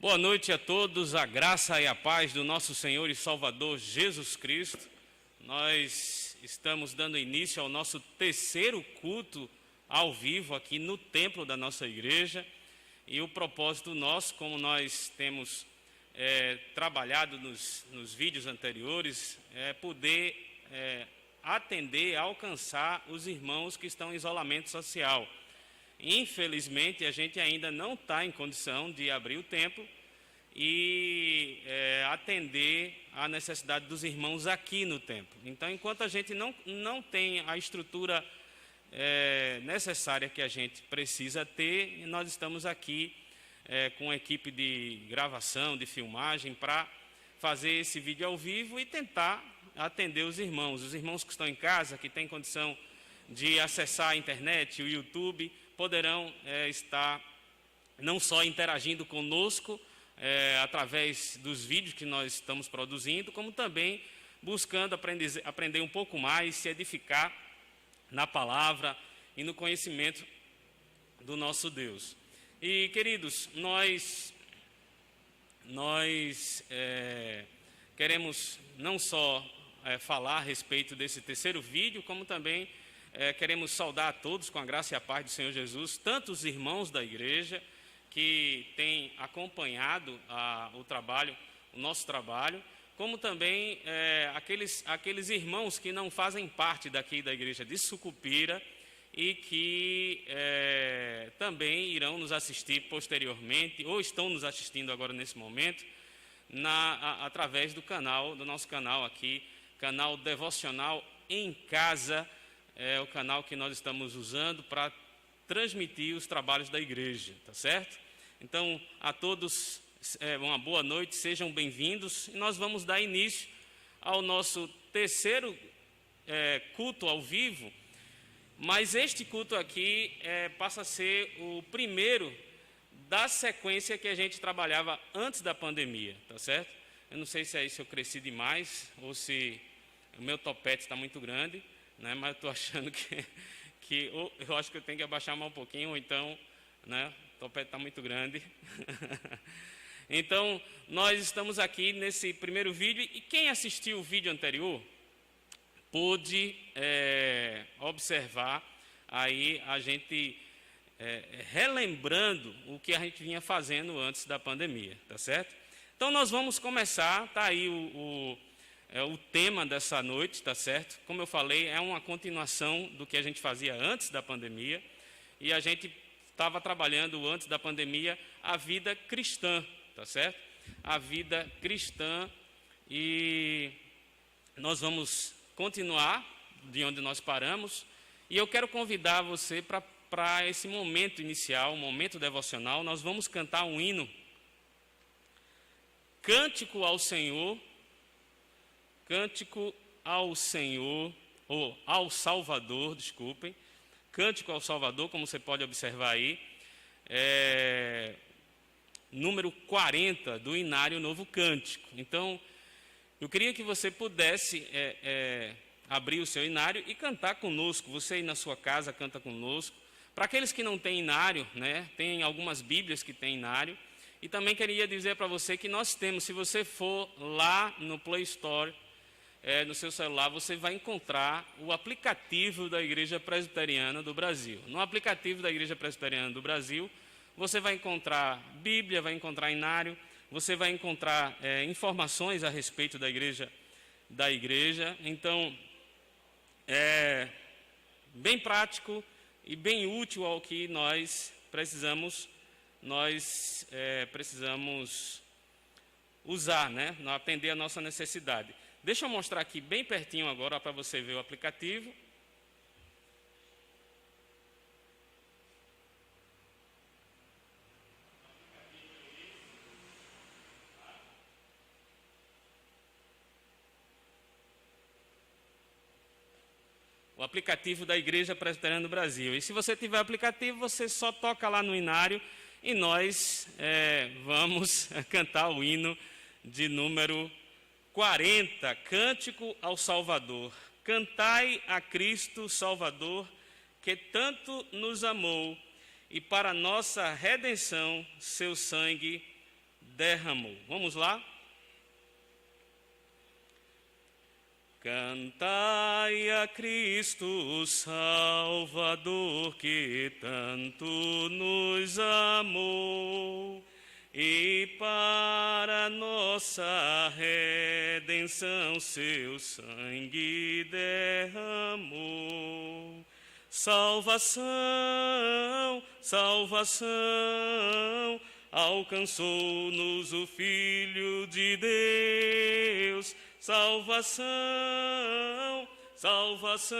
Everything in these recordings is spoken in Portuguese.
Boa noite a todos, a graça e a paz do nosso Senhor e Salvador Jesus Cristo. Nós estamos dando início ao nosso terceiro culto ao vivo aqui no templo da nossa igreja. E o propósito nosso, como nós temos trabalhado nos vídeos anteriores, é poder atender, alcançar os irmãos que estão em isolamento social. Infelizmente, a gente ainda não está em condição de abrir o templo e atender à necessidade dos irmãos aqui no templo. Então, enquanto a gente não tem a estrutura necessária que a gente precisa ter, nós estamos aqui com a equipe de gravação, de filmagem, para fazer esse vídeo ao vivo e tentar atender os irmãos que estão em casa, que têm condição de acessar a internet, o YouTube, poderão estar não só interagindo conosco através dos vídeos que nós estamos produzindo, como também buscando aprender um pouco mais, se edificar na palavra e no conhecimento do nosso Deus. E, queridos, nós queremos não só falar a respeito desse terceiro vídeo, como também queremos saudar a todos com a graça e a paz do Senhor Jesus, tanto os irmãos da igreja que têm acompanhado o nosso trabalho, como também aqueles irmãos que não fazem parte daqui da igreja de Sucupira e que também irão nos assistir posteriormente, ou estão nos assistindo agora nesse momento, através do nosso canal aqui, canal Devocional em Casa. É o canal que nós estamos usando para transmitir os trabalhos da igreja, tá certo? Então, a todos, uma boa noite, sejam bem-vindos. E nós vamos dar início ao nosso terceiro culto ao vivo, mas este culto aqui passa a ser o primeiro da sequência que a gente trabalhava antes da pandemia, tá certo? Eu não sei se é isso, eu cresci demais, ou se o meu topete está muito grande, né? Mas eu estou achando que eu acho que eu tenho que abaixar mais um pouquinho, ou então, né, o topete está muito grande. Então, nós estamos aqui nesse primeiro vídeo, e quem assistiu o vídeo anterior pôde observar aí a gente relembrando o que a gente vinha fazendo antes da pandemia, tá certo? Então, nós vamos começar, tá aí o tema dessa noite, tá certo? Como eu falei, é uma continuação do que a gente fazia antes da pandemia, e a gente estava trabalhando antes da pandemia a vida cristã, tá certo? A vida cristã, e nós vamos continuar de onde nós paramos, e eu quero convidar você para esse momento inicial, um momento devocional. Nós vamos cantar um hino, Cântico ao Senhor, Cântico ao Senhor, ou ao Salvador, desculpem, Cântico ao Salvador, como você pode observar aí, número 40 do Inário Novo Cântico. Então, eu queria que você pudesse abrir o seu inário e cantar conosco. Você aí na sua casa canta conosco. Para aqueles que não têm inário, né, tem algumas Bíblias que têm inário. E também queria dizer para você que nós temos, se você for lá no Play Store, no seu celular, você vai encontrar o aplicativo da Igreja Presbiteriana do Brasil. No aplicativo da Igreja Presbiteriana do Brasil, você vai encontrar Bíblia, vai encontrar inário, você vai encontrar informações a respeito da igreja. Então, é bem prático e bem útil ao que nós precisamos usar, né, atender a nossa necessidade. Deixa eu mostrar aqui bem pertinho agora para você ver o aplicativo. O aplicativo da Igreja Presbiteriana do Brasil. E se você tiver aplicativo, você só toca lá no inário e nós vamos cantar o hino de número 40, Cântico ao Salvador. Cantai a Cristo Salvador, que tanto nos amou, e para nossa redenção seu sangue derramou. Vamos lá? Cantai a Cristo o Salvador, que tanto nos amou, e para nossa redenção seu sangue derramou. Salvação, salvação, alcançou-nos o Filho de Deus. Salvação, salvação,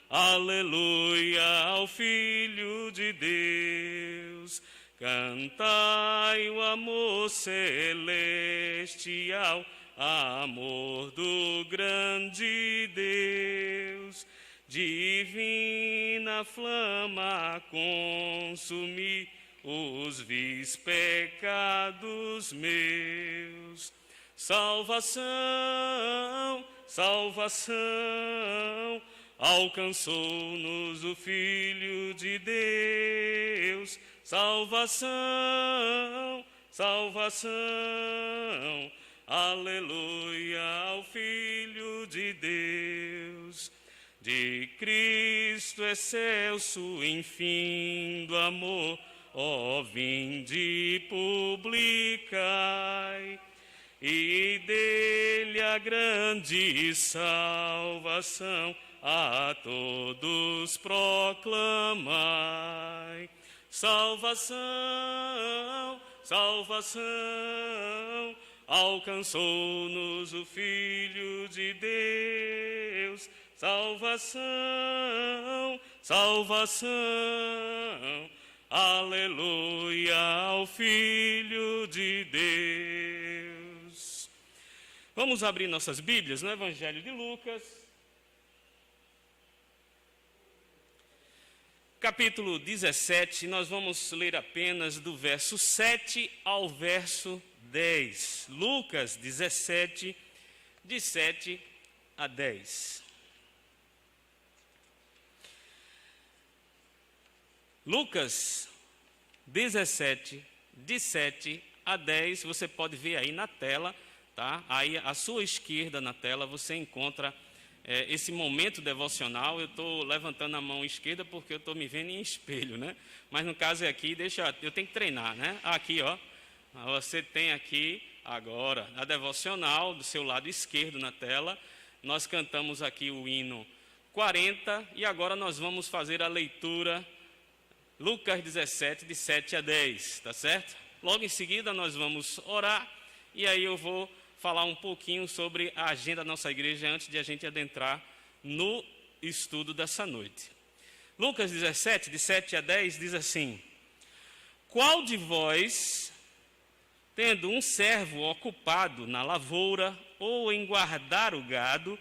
aleluia ao Filho de Deus. Cantai o amor celestial, amor do grande Deus. Divina flama consumir os vis pecados meus. Salvação, salvação, alcançou-nos o Filho de Deus. Salvação, salvação, aleluia ao Filho de Deus. De Cristo excelso, infindo amor, ó vinde publicai, e dele a grande salvação a todos proclamai. Salvação, salvação, alcançou-nos o Filho de Deus. Salvação, salvação, aleluia ao Filho de Deus. Vamos abrir nossas Bíblias no Evangelho de Lucas, capítulo 17, nós vamos ler apenas do verso 7 ao verso 10. Lucas 17, de 7 a 10. Lucas 17, de 7 a 10, você pode ver aí na tela, tá? Aí à sua esquerda na tela você encontra esse momento devocional. Eu estou levantando a mão esquerda porque eu estou me vendo em espelho, né? Mas no caso é aqui, eu tenho que treinar, né? Aqui, ó, você tem aqui agora a devocional do seu lado esquerdo na tela. Nós cantamos aqui o hino 40 e agora nós vamos fazer a leitura Lucas 17, de 7 a 10, tá certo? Logo em seguida nós vamos orar e aí eu vou falar um pouquinho sobre a agenda da nossa igreja antes de a gente adentrar no estudo dessa noite. Lucas 17, de 7 a 10, diz assim: Qual de vós, tendo um servo ocupado na lavoura ou em guardar o gado,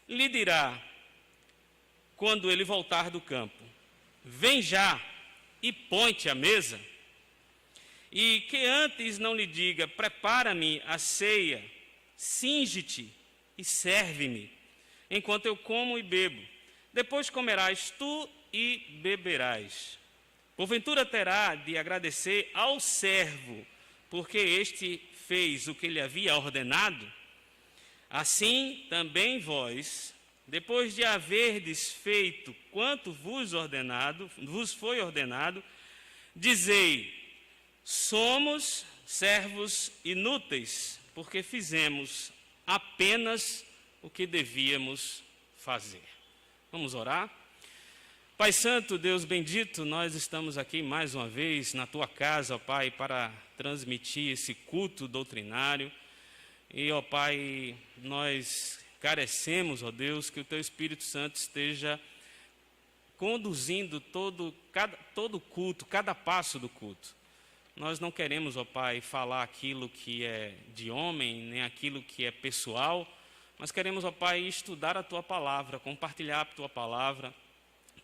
lhe dirá, quando ele voltar do campo, vem já e põe-te à mesa? E que antes não lhe diga, prepara-me a ceia, cinge-te e serve-me, enquanto eu como e bebo. Depois comerás tu e beberás. Porventura terá de agradecer ao servo, porque este fez o que lhe havia ordenado? Assim também vós, depois de haverdes feito quanto vos foi ordenado, dizei, somos servos inúteis, porque fizemos apenas o que devíamos fazer. Vamos orar? Pai Santo, Deus bendito, nós estamos aqui mais uma vez na Tua casa, ó Pai, para transmitir esse culto doutrinário. E, ó Pai, nós carecemos, ó Deus, que o Teu Espírito Santo esteja conduzindo todo culto, cada passo do culto. Nós não queremos, ó Pai, falar aquilo que é de homem, nem aquilo que é pessoal, mas queremos, ó Pai, estudar a Tua palavra, compartilhar a Tua palavra,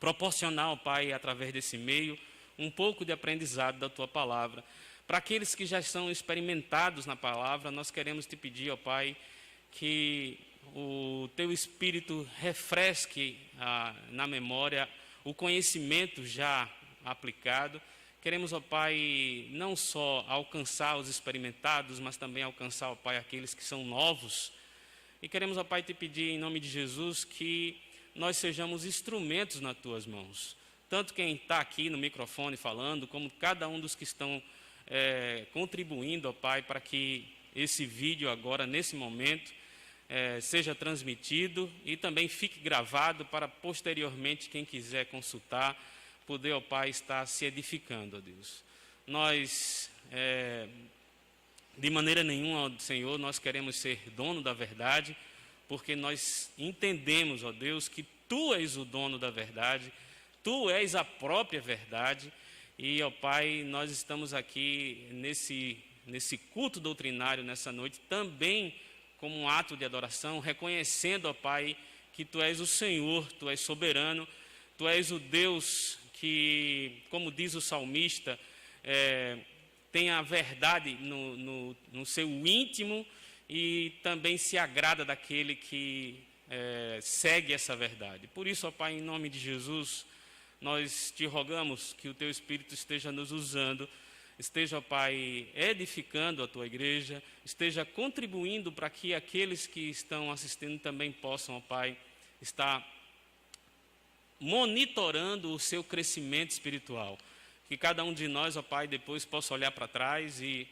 proporcionar, ó Pai, através desse meio, um pouco de aprendizado da Tua palavra. Para aqueles que já estão experimentados na palavra, nós queremos Te pedir, ó Pai, que o Teu Espírito refresque na memória o conhecimento já aplicado, Queremos, ó Pai, não só alcançar os experimentados, mas também alcançar, ó Pai, aqueles que são novos. E queremos, ó Pai, te pedir em nome de Jesus que nós sejamos instrumentos nas tuas mãos. Tanto quem está aqui no microfone falando, como cada um dos que estão contribuindo, ó Pai, para que esse vídeo agora, nesse momento, seja transmitido e também fique gravado para posteriormente, quem quiser consultar, poder, ó Pai, estar se edificando, ó Deus. Nós, de maneira nenhuma, ó Senhor, nós queremos ser dono da verdade, porque nós entendemos, ó Deus, que Tu és o dono da verdade, Tu és a própria verdade, e, ó Pai, nós estamos aqui nesse culto doutrinário, nessa noite, também como um ato de adoração, reconhecendo, ó Pai, que Tu és o Senhor, Tu és soberano, Tu és o Deus que, como diz o salmista, tem a verdade no seu íntimo e também se agrada daquele que segue essa verdade. Por isso, ó Pai, em nome de Jesus, nós te rogamos que o Teu Espírito esteja nos usando, esteja, ó Pai, edificando a Tua igreja, esteja contribuindo para que aqueles que estão assistindo também possam, ó Pai, estar monitorando o seu crescimento espiritual. Que cada um de nós, ó Pai, depois possa olhar para trás e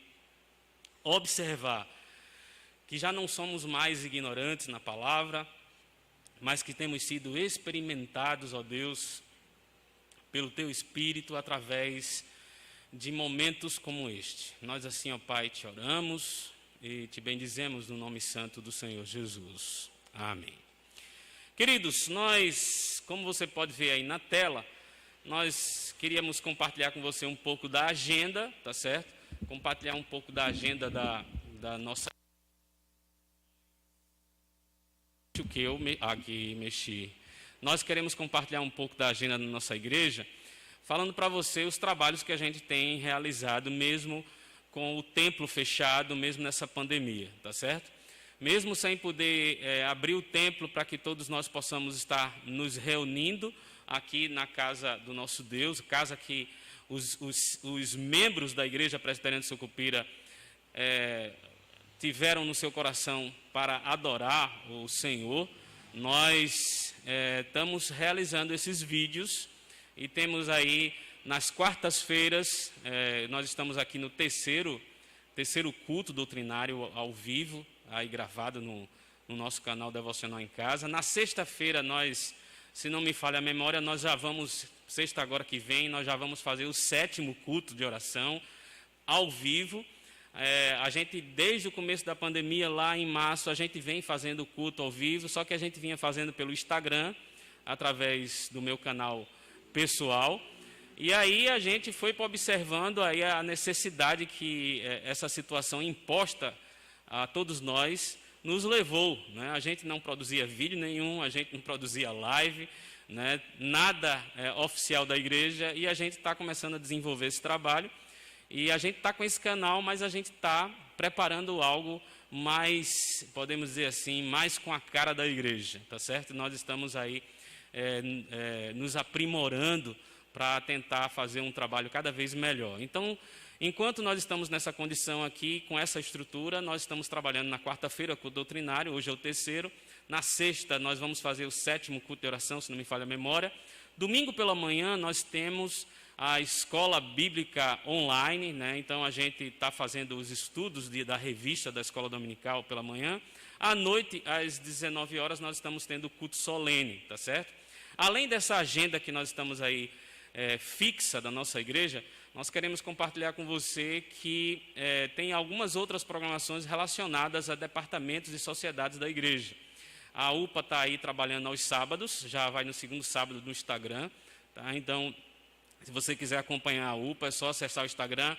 observar que já não somos mais ignorantes na palavra, mas que temos sido experimentados, ó Deus, pelo Teu Espírito através de momentos como este. Nós assim, ó Pai, te oramos e te bendizemos no nome santo do Senhor Jesus. Amém. Queridos, nós, como você pode ver aí na tela, nós queríamos compartilhar com você um pouco da agenda, tá certo? Compartilhar um pouco da agenda da nossa... O que eu aqui mexi. Nós queremos compartilhar um pouco da agenda da nossa igreja, falando para você os trabalhos que a gente tem realizado, mesmo com o templo fechado, mesmo nessa pandemia, tá certo? Mesmo sem poder abrir o templo para que todos nós possamos estar nos reunindo aqui na casa do nosso Deus, casa que os membros da Igreja Presbiteriana de Sucupira tiveram no seu coração para adorar o Senhor, nós estamos realizando esses vídeos e temos aí nas quartas-feiras, nós estamos aqui no terceiro culto doutrinário ao vivo, aí gravado no nosso canal Devocional em Casa. Na sexta-feira nós, se não me falha a memória, nós já vamos, sexta agora que vem, nós já vamos fazer o 7º culto de oração ao vivo. A gente, desde o começo da pandemia, lá em março, a gente vem fazendo culto ao vivo, só que a gente vinha fazendo pelo Instagram, através do meu canal pessoal. E aí a gente foi observando aí a necessidade que essa situação imposta a todos nós nos levou, né? A gente não produzia vídeo nenhum, a gente não produzia live, né? Nada oficial da igreja, e a gente está começando a desenvolver esse trabalho. E a gente está com esse canal, mas a gente está preparando algo mais, podemos dizer assim, mais com a cara da igreja, tá certo? Nós estamos aí nos aprimorando para tentar fazer um trabalho cada vez melhor. Então, enquanto nós estamos nessa condição aqui, com essa estrutura, nós estamos trabalhando na quarta-feira com o doutrinário, hoje é o terceiro. Na sexta, nós vamos fazer o 7º culto de oração, se não me falha a memória. Domingo pela manhã, nós temos a escola bíblica online, né? Então, a gente está fazendo os estudos da revista da escola dominical pela manhã. À noite, às 19 horas, nós estamos tendo o culto solene, tá certo? Além dessa agenda que nós estamos aí fixa da nossa igreja, nós queremos compartilhar com você que tem algumas outras programações relacionadas a departamentos e sociedades da igreja. A UPA está aí trabalhando aos sábados, já vai no 2º sábado no Instagram, tá? Então, se você quiser acompanhar a UPA, é só acessar o Instagram,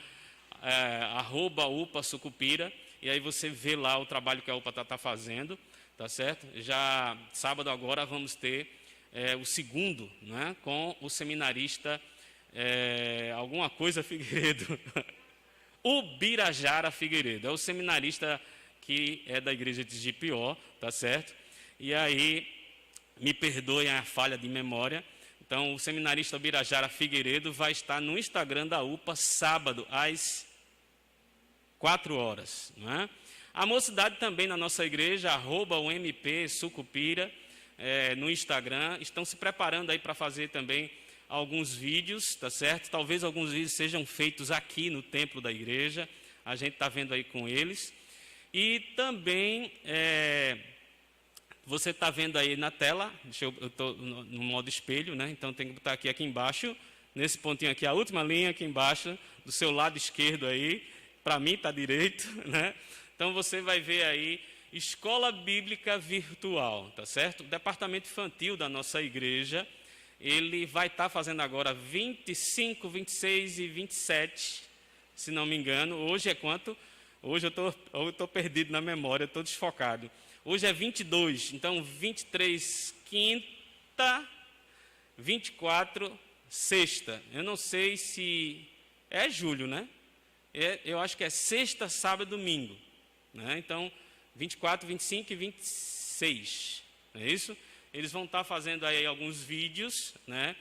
@UPA Sucupira, e aí você vê lá o trabalho que a UPA está fazendo, tá certo? Já sábado agora vamos ter o 2º, né, com o seminarista alguma coisa Figueiredo, o Birajara Figueiredo, é o seminarista que é da igreja de Jipió, tá certo? E aí, me perdoem a falha de memória, Então, o seminarista Birajara Figueiredo vai estar no Instagram da UPA sábado às 4 horas. Não é? A mocidade também na nossa igreja, @UMP Sucupira, no Instagram, estão se preparando aí para fazer também alguns vídeos, tá certo? Talvez alguns vídeos sejam feitos aqui no templo da igreja, a gente está vendo aí com eles. E também, você está vendo aí na tela, eu estou no modo espelho, né? Então tem que botar aqui embaixo, nesse pontinho aqui, a última linha aqui embaixo, do seu lado esquerdo aí, para mim está direito, né? Então você vai ver aí Escola Bíblica Virtual, tá certo? O departamento infantil da nossa igreja, ele vai estar fazendo agora 25, 26 e 27, se não me engano. Hoje é quanto? Hoje eu estou perdido na memória, estou desfocado. Hoje é 22, então 23, quinta, 24, sexta. Eu não sei se é julho, né? Eu acho que é sexta, sábado e domingo. Né? Então, 24, 25 e 26. Não é isso? Eles vão estar fazendo aí alguns vídeos, né?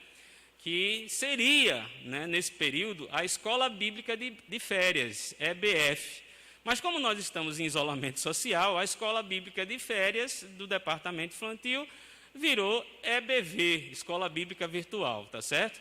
Que seria, né, nesse período, a Escola Bíblica de Férias, EBF. Mas como nós estamos em isolamento social, a Escola Bíblica de Férias do Departamento Infantil virou EBV, Escola Bíblica Virtual, tá certo?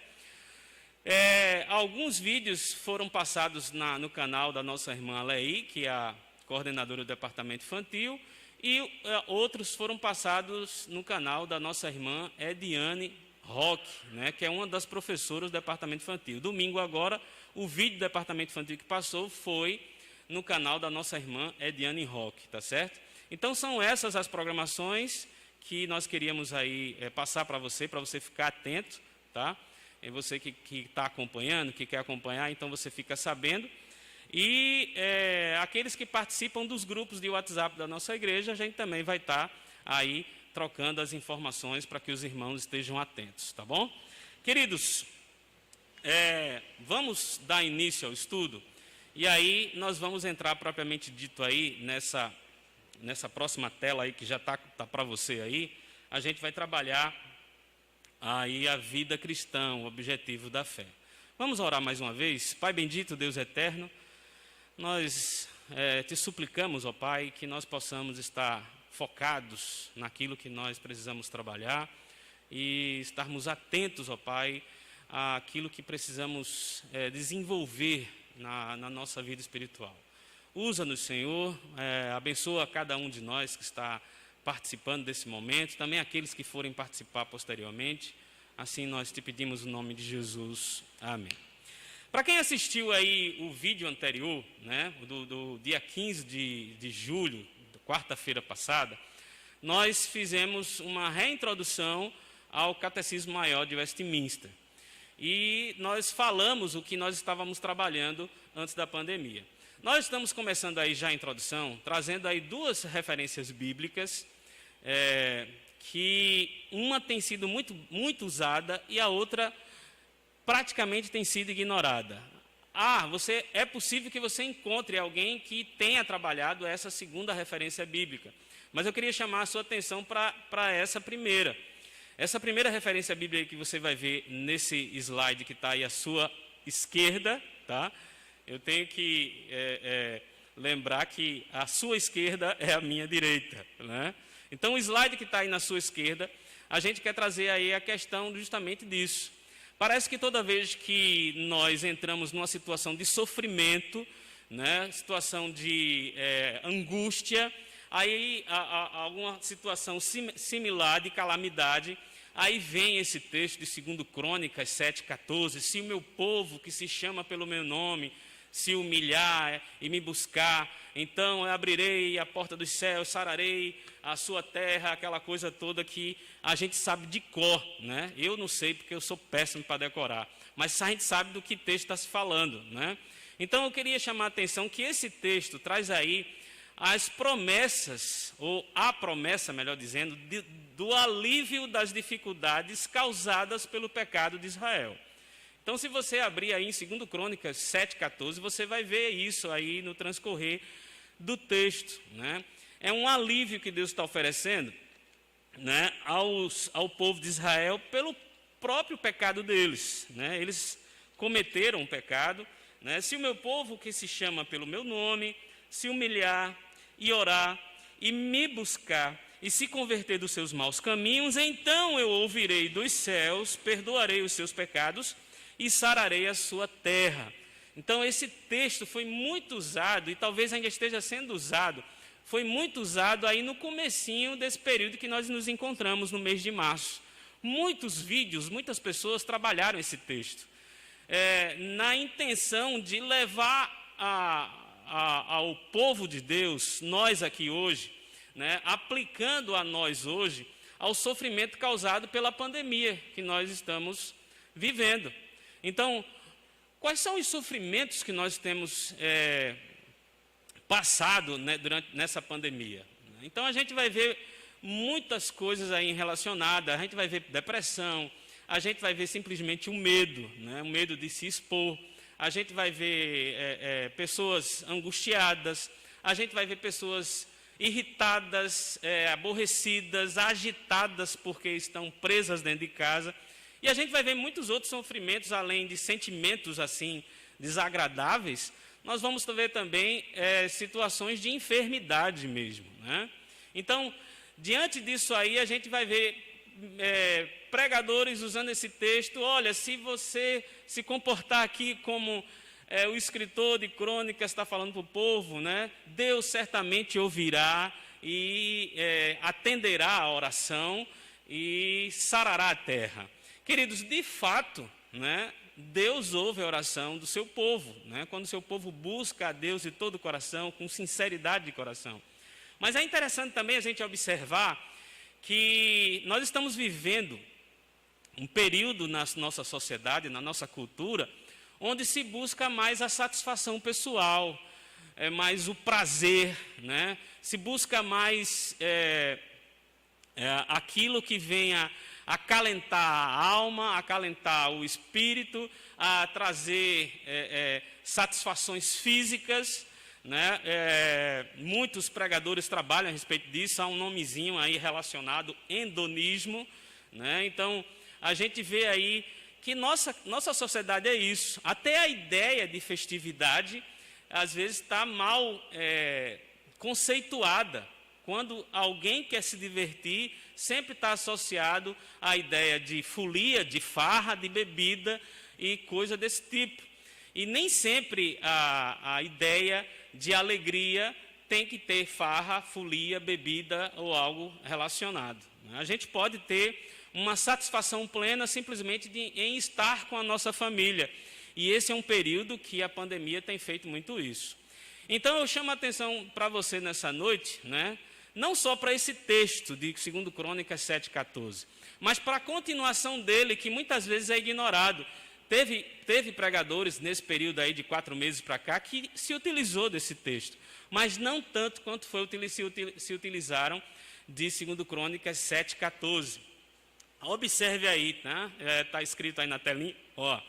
Alguns vídeos foram passados no canal da nossa irmã Lei, que é a coordenadora do Departamento Infantil, e outros foram passados no canal da nossa irmã Ediane Roque, né, que é uma das professoras do Departamento Infantil. Domingo agora, o vídeo do Departamento Infantil que passou foi no canal da nossa irmã Ediane Roque, tá certo? Então são essas as programações que nós queríamos aí passar para você ficar atento, tá? É você que está acompanhando, que quer acompanhar, então você fica sabendo. E aqueles que participam dos grupos de WhatsApp da nossa igreja, a gente também vai estar aí trocando as informações para que os irmãos estejam atentos, tá bom? Queridos, vamos dar início ao estudo, e aí nós vamos entrar propriamente dito aí nessa próxima tela aí que já tá para você aí. A gente vai trabalhar aí a vida cristã, o objetivo da fé. Vamos orar mais uma vez. Pai bendito, Deus eterno, nós te suplicamos, ó Pai, que nós possamos estar focados naquilo que nós precisamos trabalhar e estarmos atentos, ó Pai, àquilo que precisamos desenvolver na nossa vida espiritual. Usa-nos, Senhor, abençoa cada um de nós que está participando desse momento, também aqueles que forem participar posteriormente. Assim nós te pedimos no nome de Jesus. Amém. Para quem assistiu aí o vídeo anterior, né, do dia 15 de julho, quarta-feira passada, nós fizemos uma reintrodução ao Catecismo Maior de Westminster. E nós falamos o que nós estávamos trabalhando antes da pandemia. Nós estamos começando aí já a introdução, trazendo aí duas referências bíblicas, que uma tem sido muito usada e a outra praticamente tem sido ignorada. É possível que você encontre alguém que tenha trabalhado essa segunda referência bíblica, mas eu queria chamar a sua atenção para essa primeira. Essa primeira referência bíblica que você vai ver nesse slide que está aí à sua esquerda, tá? Eu tenho que lembrar que a sua esquerda é a minha direita, né? Então, o slide que está aí na sua esquerda, a gente quer trazer aí a questão justamente disso. Parece que toda vez que nós entramos numa situação de sofrimento, né, situação de angústia, aí alguma situação similar de calamidade, aí vem esse texto de 2 Crônicas 7,14, se o meu povo que se chama pelo meu nome se humilhar e me buscar, então eu abrirei a porta dos céus, sararei a sua terra, aquela coisa toda que a gente sabe de cor, né? Eu não sei porque eu sou péssimo para decorar, mas a gente sabe do que texto está se falando, né? Então eu queria chamar a atenção que esse texto traz aí as promessas, ou a promessa, melhor dizendo, do alívio das dificuldades causadas pelo pecado de Israel. Então, se você abrir aí em 2 Crônicas 7,14, você vai ver isso aí no transcorrer do texto, né? É um alívio que Deus está oferecendo, né, ao povo de Israel próprio pecado deles, né? Eles cometeram um pecado, né? Se o meu povo, que se chama pelo meu nome, se humilhar e orar e me buscar e se converter dos seus maus caminhos, então eu ouvirei dos céus, perdoarei os seus pecados e sararei a sua terra. Então esse texto foi muito usado, e talvez ainda esteja sendo usado, foi muito usado aí no comecinho desse período que nós nos encontramos no mês de março. Muitos vídeos, muitas pessoas trabalharam esse texto, na intenção de levar ao povo de Deus, nós aqui hoje, né, aplicando a nós hoje, ao sofrimento causado pela pandemia que nós estamos vivendo. Então, quais são os sofrimentos que nós temos passado, né, nessa pandemia? Então, a gente vai ver muitas coisas aí relacionadas, a gente vai ver depressão, a gente vai ver simplesmente o medo, né, o medo de se expor, a gente vai ver pessoas angustiadas, a gente vai ver pessoas irritadas, aborrecidas, agitadas porque estão presas dentro de casa. E a gente vai ver muitos outros sofrimentos, além de sentimentos assim desagradáveis. Nós vamos ver também situações de enfermidade mesmo, né? Então, diante disso aí, a gente vai ver pregadores usando esse texto. Olha, se você se comportar aqui como o escritor de Crônicas está falando para o povo, né? Deus certamente ouvirá e atenderá a oração e sarará a terra. Queridos, de fato, né, Deus ouve a oração do seu povo, né, quando o seu povo busca a Deus de todo o coração, com sinceridade de coração. Mas é interessante também a gente observar que nós estamos vivendo um período na nossa sociedade, na nossa cultura, onde se busca mais a satisfação pessoal, mais o prazer, né? Se busca mais aquilo que venha acalentar a alma, acalentar o espírito, a trazer satisfações físicas, né? Muitos pregadores trabalham a respeito disso, há um nomezinho aí relacionado, hedonismo, né? Então, a gente vê aí que nossa sociedade é isso. Até a ideia de festividade, às vezes, está mal conceituada. Quando alguém quer se divertir, sempre está associado à ideia de folia, de farra, de bebida e coisa desse tipo. E nem sempre a ideia de alegria tem que ter farra, folia, bebida ou algo relacionado. A gente pode ter uma satisfação plena simplesmente em estar com a nossa família. E esse é um período que a pandemia tem feito muito isso. Então, eu chamo a atenção para você nessa noite, né? Não só para esse texto de 2 Crônicas 7,14, mas para a continuação dele, que muitas vezes é ignorado. Teve pregadores nesse período aí de 4 meses para cá que se utilizou desse texto, mas não tanto quanto se utilizaram de 2 Crônicas 7,14. Observe aí, né? Está escrito aí na telinha, ó.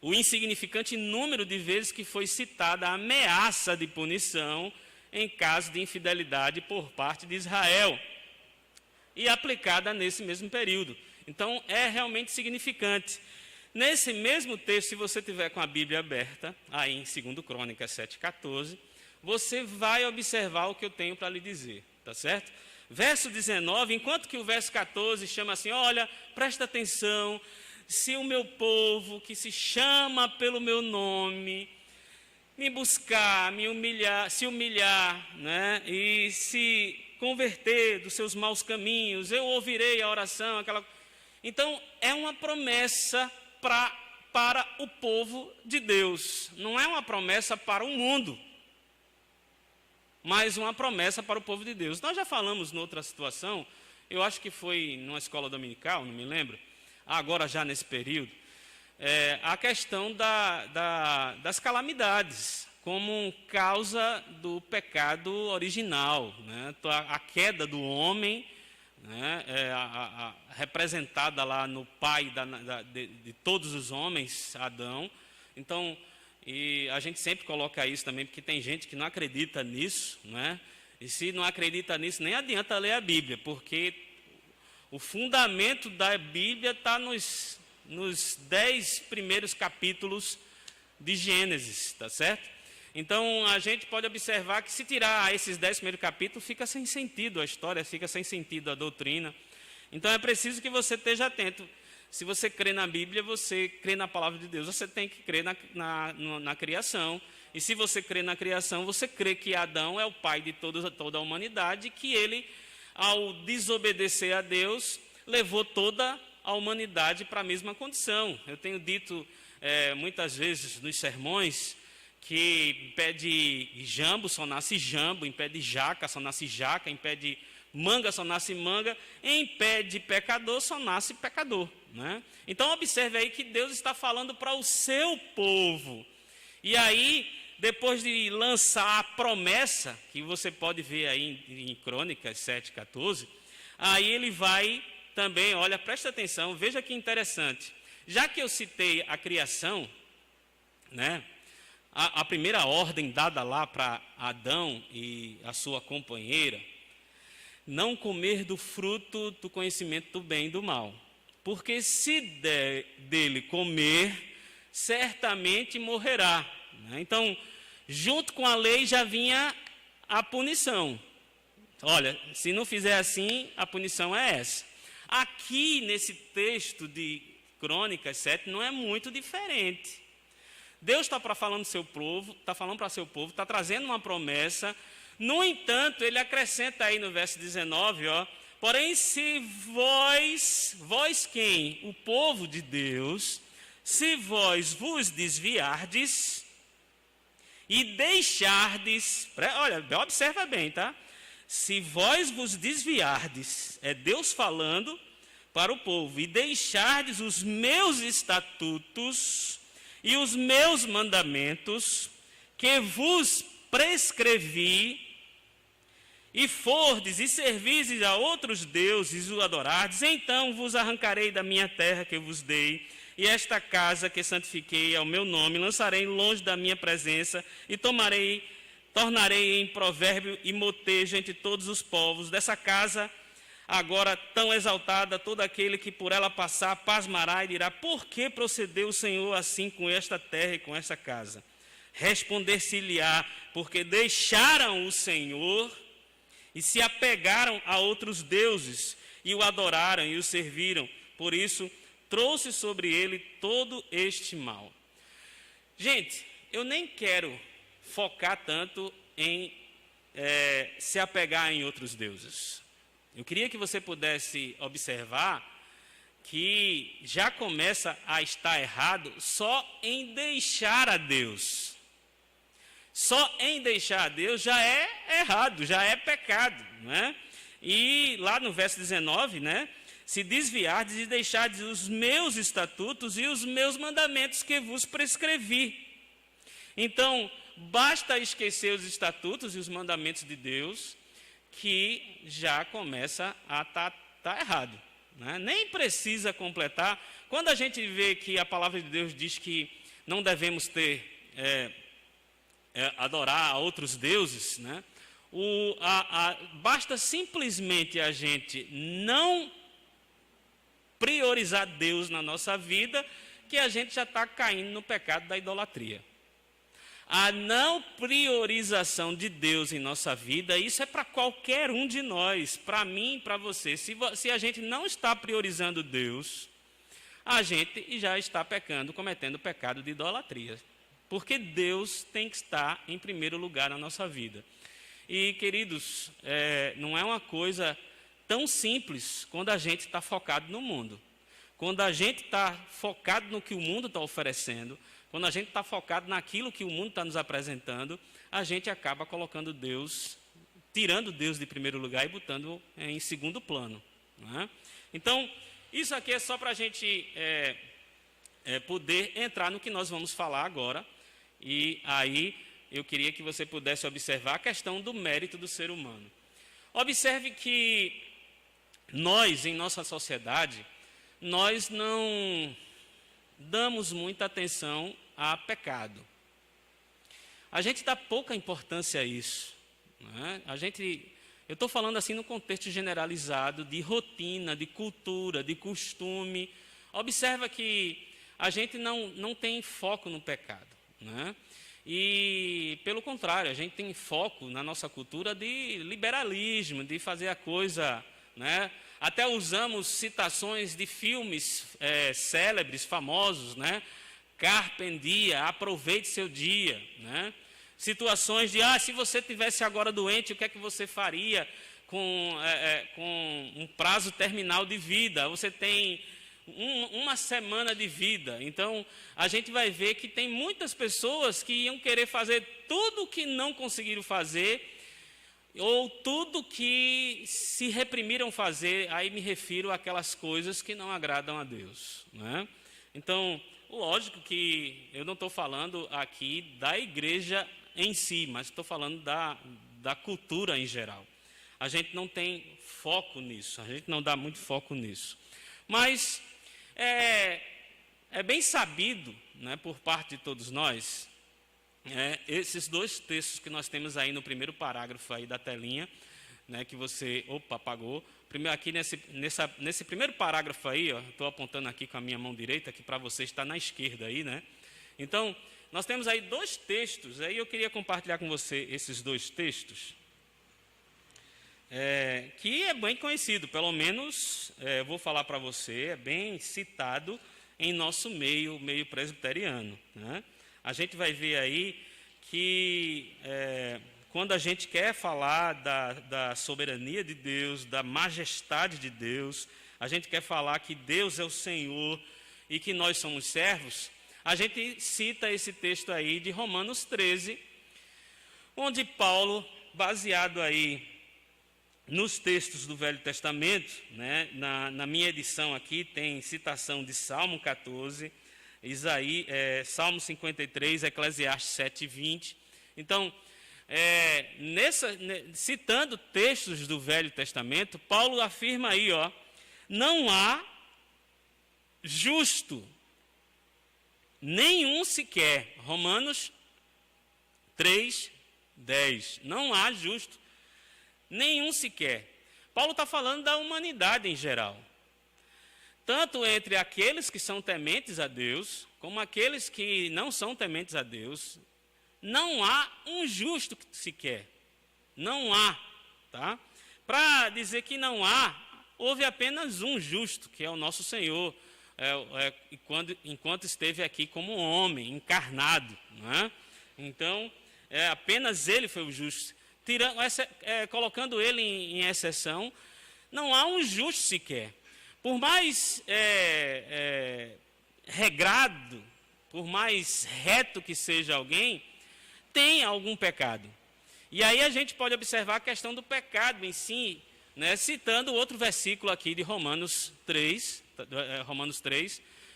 O insignificante número de vezes que foi citada a ameaça de punição em caso de infidelidade por parte de Israel, e aplicada nesse mesmo período. Então, é realmente significante. Nesse mesmo texto, se você tiver com a Bíblia aberta, aí em 2 Crônicas 7,14, você vai observar o que eu tenho para lhe dizer, tá certo? Verso 19, enquanto que o verso 14 chama assim, olha, presta atenção, se o meu povo, que se chama pelo meu nome, me buscar, se humilhar, né, e se converter dos seus maus caminhos, eu ouvirei a oração, Então, é uma promessa para o povo de Deus, não é uma promessa para o mundo, mas uma promessa para o povo de Deus. Nós já falamos noutra situação, eu acho que foi numa escola dominical, não me lembro, agora já nesse período, a questão das calamidades, como causa do pecado original, né? A queda do homem, né? Representada lá no pai de todos os homens, Adão. Então, e a gente sempre coloca isso também, porque tem gente que não acredita nisso, né? E se não acredita nisso, nem adianta ler a Bíblia, porque O fundamento da Bíblia está nos 10 primeiros capítulos de Gênesis, tá certo? Então, a gente pode observar que se tirar esses 10 primeiros capítulos, fica sem sentido a história, fica sem sentido a doutrina. Então, é preciso que você esteja atento. Se você crê na Bíblia, você crê na palavra de Deus, você tem que crer na criação. E se você crê na criação, você crê que Adão é o pai de toda a humanidade, que ele, ao desobedecer a Deus, levou toda a humanidade para a mesma condição. Eu tenho dito muitas vezes nos sermões que em pé de jambo só nasce jambo, em pé de jaca só nasce jaca, em pé de manga só nasce manga, em pé de pecador só nasce pecador, né? Então observe aí que Deus está falando para o seu povo. E aí, depois de lançar a promessa, que você pode ver aí em Crônicas 7:14, aí ele vai também, olha, presta atenção, veja que interessante. Já que eu citei a criação, né? A primeira ordem dada lá para Adão e a sua companheira, não comer do fruto do conhecimento do bem e do mal, porque se dele comer, certamente morrerá. Então, junto com a lei já vinha a punição. Olha, se não fizer assim, a punição é essa. Aqui, nesse texto de Crônicas 7, não é muito diferente. Deus está falando para seu povo, está trazendo uma promessa. No entanto, ele acrescenta aí no verso 19, porém, se vós quem? O povo de Deus, se vós vos desviardes e deixardes, olha, observa bem, tá? Se vós vos desviardes, é Deus falando para o povo, e deixardes os meus estatutos e os meus mandamentos, que vos prescrevi, e fordes e servisdes a outros deuses e o adorardes, então vos arrancarei da minha terra que eu vos dei, e esta casa que santifiquei ao meu nome, lançarei longe da minha presença, e tornarei em provérbio e motejo entre todos os povos. Dessa casa, agora tão exaltada, todo aquele que por ela passar, pasmará e dirá, por que procedeu o Senhor assim com esta terra e com esta casa? Responder-se-lhe-á, porque deixaram o Senhor e se apegaram a outros deuses, e o adoraram e o serviram. Por isso, trouxe sobre ele todo este mal. Gente, eu nem quero focar tanto em se apegar em outros deuses. Eu queria que você pudesse observar que já começa a estar errado só em deixar a Deus. Só em deixar a Deus já é errado, já é pecado, né? E lá no verso 19, né? Se desviardes e deixardes os meus estatutos e os meus mandamentos que vos prescrevi. Então, basta esquecer os estatutos e os mandamentos de Deus, que já começa a tá errado, né? Nem precisa completar. Quando a gente vê que a palavra de Deus diz que não devemos adorar a outros deuses, né? Basta simplesmente a gente não priorizar Deus na nossa vida, que a gente já está caindo no pecado da idolatria. A não priorização de Deus em nossa vida, isso é para qualquer um de nós, para mim e para você. Se a gente não está priorizando Deus, a gente já está pecando, cometendo pecado de idolatria. Porque Deus tem que estar em primeiro lugar na nossa vida. E, queridos, não é uma coisa tão simples quando a gente está focado no mundo. Quando a gente está focado no que o mundo está oferecendo, quando a gente está focado naquilo que o mundo está nos apresentando, a gente acaba colocando Deus, tirando Deus de primeiro lugar e botando em segundo plano, né? Então, isso aqui é só para a gente poder entrar no que nós vamos falar agora. E aí eu queria que você pudesse observar a questão do mérito do ser humano. Observe que nós, em nossa sociedade, nós não damos muita atenção a pecado. A gente dá pouca importância a isso, né? A gente Eu estou falando assim no contexto generalizado de rotina, de cultura, de costume. Observa que a gente não tem foco no pecado, né? E, pelo contrário, a gente tem foco na nossa cultura de liberalismo, de fazer a coisa, né? Até usamos citações de filmes célebres, famosos, né? Carpe diem, aproveite seu dia, né? Situações de, se você tivesse agora doente, o que é que você faria com um prazo terminal de vida? Você tem uma semana de vida. Então, a gente vai ver que tem muitas pessoas que iam querer fazer tudo o que não conseguiram fazer, ou tudo que se reprimiram fazer. Aí me refiro àquelas coisas que não agradam a Deus, né? Então, lógico que eu não estou falando aqui da igreja em si, mas estou falando da cultura em geral. A gente não tem foco nisso, a gente não dá muito foco nisso. Mas é bem sabido, né, por parte de todos nós, esses dois textos que nós temos aí no primeiro parágrafo aí da telinha, né, que você, apagou. Primeiro aqui nesse primeiro parágrafo aí, estou apontando aqui com a minha mão direita, que para você está na esquerda aí, né? Então, nós temos aí dois textos, aí eu queria compartilhar com você esses dois textos, que é bem conhecido, pelo menos, vou falar para você, é bem citado em nosso meio presbiteriano, né? A gente vai ver aí que quando a gente quer falar da soberania de Deus, da majestade de Deus, a gente quer falar que Deus é o Senhor e que nós somos servos, a gente cita esse texto aí de Romanos 13, onde Paulo, baseado aí nos textos do Velho Testamento, né, na minha edição aqui tem citação de Salmo 14, Salmo 53, Eclesiastes 7, 20. Então, citando textos do Velho Testamento, Paulo afirma aí, não há justo nenhum sequer. Romanos 3, 10. Não há justo nenhum sequer. Paulo está falando da humanidade em geral. Tanto entre aqueles que são tementes a Deus, como aqueles que não são tementes a Deus, não há um justo sequer. Não há, tá? Para dizer que não há, houve apenas um justo, que é o nosso Senhor, enquanto esteve aqui como homem, encarnado, né? Então, apenas ele foi o justo. Colocando ele em exceção, não há um justo sequer. Por mais regrado, por mais reto que seja alguém, tem algum pecado. E aí a gente pode observar a questão do pecado em si, né, citando outro versículo aqui de Romanos 3,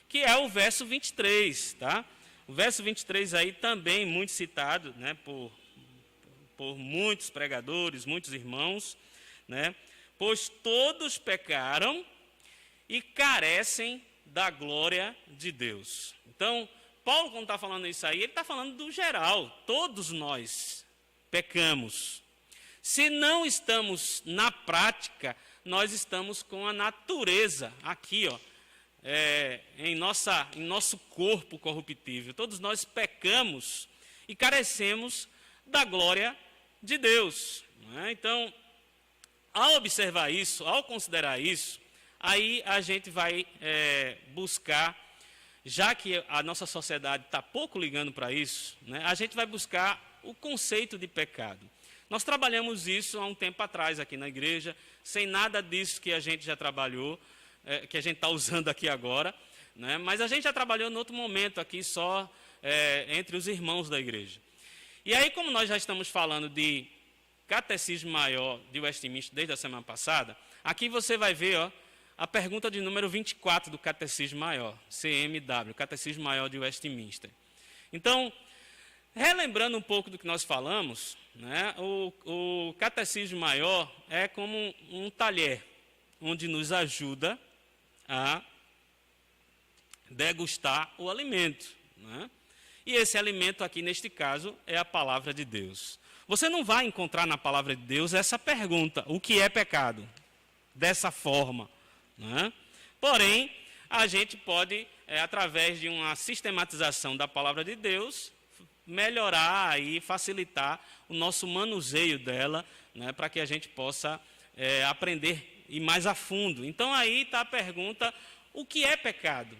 que é o verso 23. Tá? O verso 23 aí também muito citado, né, por muitos pregadores, muitos irmãos, né, pois todos pecaram e carecem da glória de Deus. Então, Paulo, quando está falando isso aí, ele está falando do geral. Todos nós pecamos. Se não estamos na prática, nós estamos com a natureza aqui, em nosso corpo corruptível. Todos nós pecamos e carecemos da glória de Deus. Não é? Então, ao observar isso, ao considerar isso, aí a gente vai buscar, já que a nossa sociedade está pouco ligando para isso, né, a gente vai buscar o conceito de pecado. Nós trabalhamos isso há um tempo atrás aqui na igreja, sem nada disso que a gente já trabalhou, que a gente está usando aqui agora, né, mas a gente já trabalhou em outro momento aqui só entre os irmãos da igreja. E aí, como nós já estamos falando de Catecismo Maior de Westminster desde a semana passada, aqui você vai ver, a pergunta de número 24 do Catecismo Maior, CMW, Catecismo Maior de Westminster. Então, relembrando um pouco do que nós falamos, né, o Catecismo Maior é como um talher, onde nos ajuda a degustar o alimento. Né? E esse alimento aqui, neste caso, é a palavra de Deus. Você não vai encontrar na palavra de Deus essa pergunta, o que é pecado? Dessa forma. Né? Porém, a gente pode, através de uma sistematização da palavra de Deus, melhorar e facilitar o nosso manuseio dela, né, para que a gente possa aprender e mais a fundo. Então, aí está a pergunta, o que é pecado?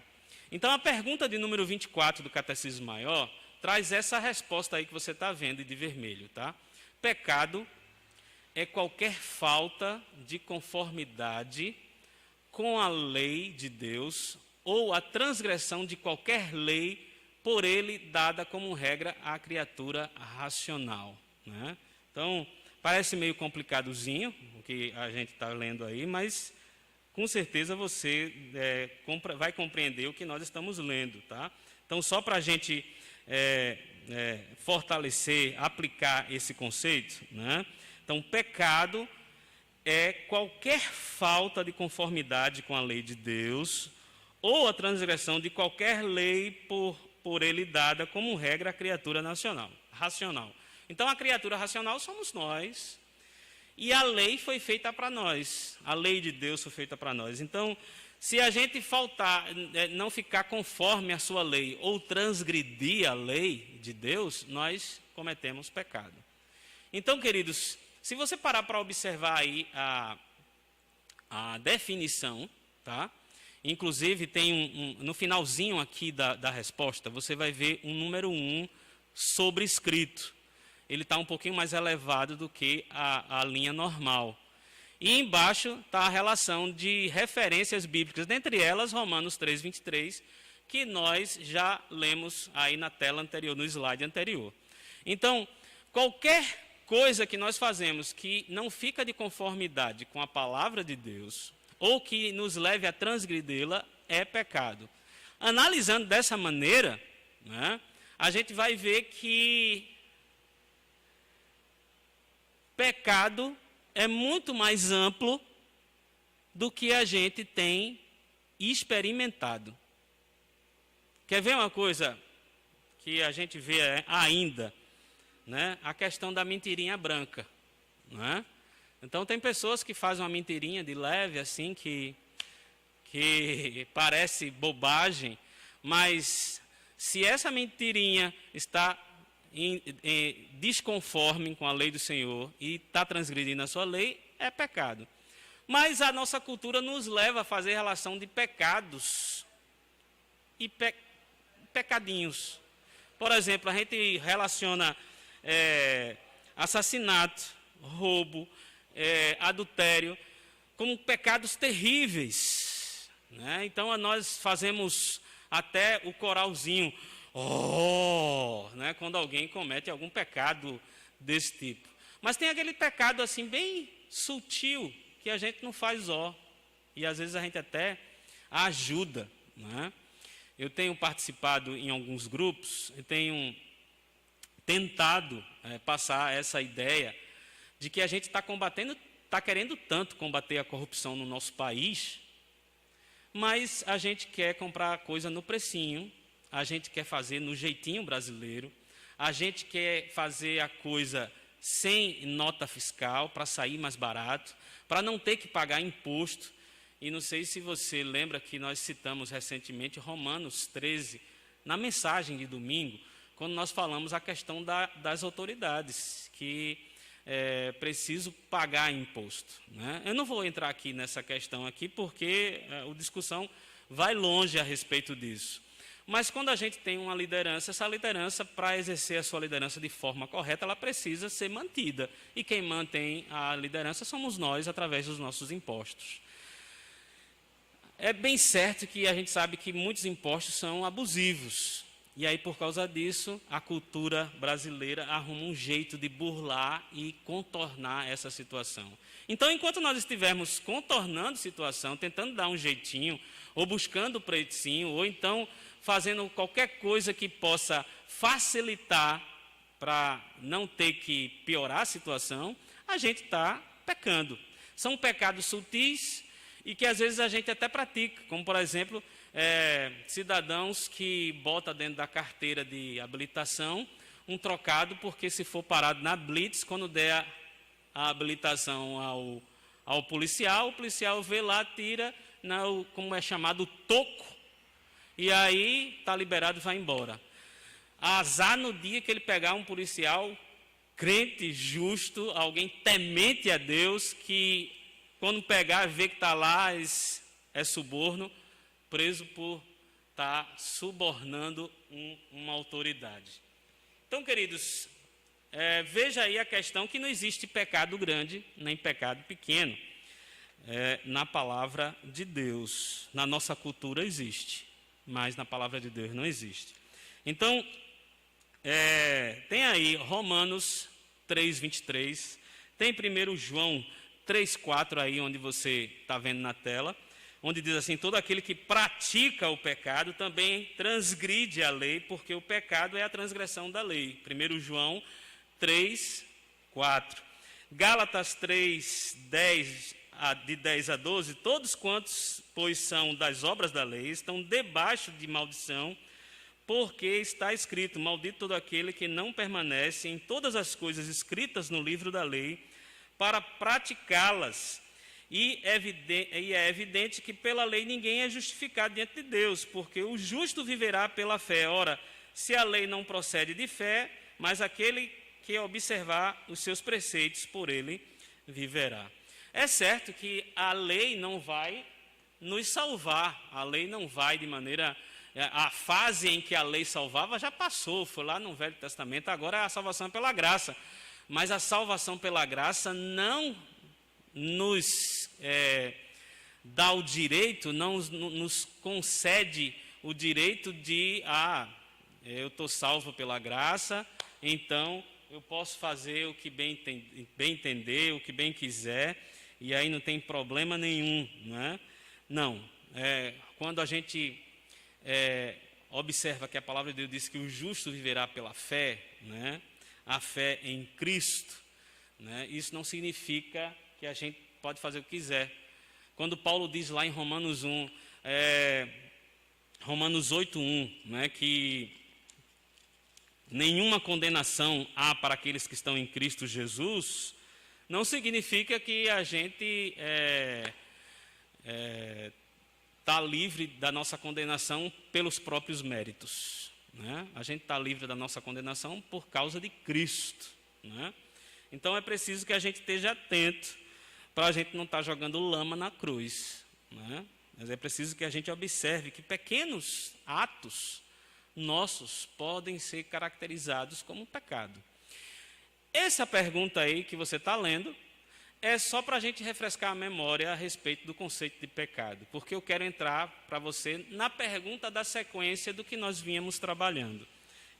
Então, a pergunta de número 24 do Catecismo Maior traz essa resposta aí que você está vendo de vermelho. Tá? Pecado é qualquer falta de conformidade com a lei de Deus ou a transgressão de qualquer lei por ele dada como regra à criatura racional. Né? Então, parece meio complicadozinho o que a gente está lendo aí, mas com certeza você vai compreender o que nós estamos lendo. Tá? Então, só para a gente fortalecer, aplicar esse conceito, né? Então, pecado é qualquer falta de conformidade com a lei de Deus ou a transgressão de qualquer lei por ele dada como regra à criatura racional. Então, a criatura racional somos nós, e a lei foi feita para nós, a lei de Deus foi feita para nós. Então, se a gente não ficar conforme a sua lei ou transgredir a lei de Deus, nós cometemos pecado. Então, queridos, se você parar para observar aí a definição, tá? Inclusive tem no finalzinho aqui da resposta, você vai ver um número 1 sobrescrito. Ele está um pouquinho mais elevado do que a linha normal. E embaixo está a relação de referências bíblicas, dentre elas Romanos 3:23, que nós já lemos aí na tela anterior, no slide anterior. Então, qualquer coisa que nós fazemos que não fica de conformidade com a palavra de Deus, ou que nos leve a transgredi-la, é pecado. Analisando dessa maneira, né, a gente vai ver que pecado é muito mais amplo do que a gente tem experimentado. Quer ver uma coisa que a gente vê ainda? Né? A questão da mentirinha branca. Né? Então, tem pessoas que fazem uma mentirinha de leve, assim, que parece bobagem, mas se essa mentirinha está desconforme com a lei do Senhor e está transgredindo a sua lei, é pecado. Mas a nossa cultura nos leva a fazer relação de pecados e pecadinhos. Por exemplo, a gente relaciona assassinato, roubo, adultério como pecados terríveis. Né? Então, nós fazemos até o coralzinho, né, quando alguém comete algum pecado desse tipo. Mas tem aquele pecado assim bem sutil que a gente não faz e às vezes a gente até ajuda. Né? Eu tenho participado em alguns grupos, eu tenho tentado passar essa ideia de que a gente está querendo tanto combater a corrupção no nosso país, mas a gente quer comprar coisa no precinho, a gente quer fazer no jeitinho brasileiro, a gente quer fazer a coisa sem nota fiscal, para sair mais barato, para não ter que pagar imposto. E não sei se você lembra que nós citamos recentemente Romanos 13, na mensagem de domingo, quando nós falamos a questão das autoridades, que é preciso pagar imposto. Né? Eu não vou entrar aqui nessa questão aqui, porque a discussão vai longe a respeito disso. Mas quando a gente tem uma liderança, essa liderança, para exercer a sua liderança de forma correta, ela precisa ser mantida. E quem mantém a liderança somos nós, através dos nossos impostos. É bem certo que a gente sabe que muitos impostos são abusivos. E aí, por causa disso, a cultura brasileira arruma um jeito de burlar e contornar essa situação. Então, enquanto nós estivermos contornando a situação, tentando dar um jeitinho, ou buscando o precinho, ou então fazendo qualquer coisa que possa facilitar para não ter que piorar a situação, a gente está pecando. São pecados sutis e que às vezes a gente até pratica, como por exemplo, cidadãos que botam dentro da carteira de habilitação um trocado, porque se for parado na blitz, quando der a habilitação ao policial, o policial vê lá, tira, como é chamado, toco, e aí está liberado e vai embora. Azar no dia que ele pegar um policial crente, justo, alguém temente a Deus, que quando pegar, vê que está lá, é suborno, preso por estar subornando uma autoridade. Então, queridos, veja aí a questão que não existe pecado grande, nem pecado pequeno, na palavra de Deus. Na nossa cultura existe, mas na palavra de Deus não existe. Então, tem aí Romanos 3:23, tem 1 João 3:4 aí onde você está vendo na tela, onde diz assim: todo aquele que pratica o pecado também transgride a lei, porque o pecado é a transgressão da lei. 1 João 3:4. Gálatas 3:10, de 10 a 12, todos quantos, pois são das obras da lei, estão debaixo de maldição, porque está escrito: maldito todo aquele que não permanece em todas as coisas escritas no livro da lei, para praticá-las. E é evidente que pela lei ninguém é justificado diante de Deus, porque o justo viverá pela fé. Ora, se a lei não procede de fé, mas aquele que observar os seus preceitos, por ele viverá. É certo que a lei não vai nos salvar, a lei não vai de maneira... A fase em que a lei salvava já passou, foi lá no Velho Testamento, agora a salvação é pela graça. Mas a salvação pela graça não nos dá o direito, não nos concede o direito de, eu estou salvo pela graça, então eu posso fazer o que bem entender, o que bem quiser, e aí não tem problema nenhum, não é? Não, quando a gente observa que a palavra de Deus diz que o justo viverá pela fé, né? A fé em Cristo, né? Isso não significa que a gente pode fazer o que quiser. Quando Paulo diz lá em Romanos 8:1, né, que nenhuma condenação há para aqueles que estão em Cristo Jesus, não significa que a gente está livre da nossa condenação pelos próprios méritos, né? A gente está livre da nossa condenação por causa de Cristo, né? Então é preciso que a gente esteja atento para a gente não estar jogando lama na cruz, né? Mas é preciso que a gente observe que pequenos atos nossos podem ser caracterizados como pecado. Essa pergunta aí que você está lendo é só para a gente refrescar a memória a respeito do conceito de pecado, porque eu quero entrar para você na pergunta da sequência do que nós vínhamos trabalhando.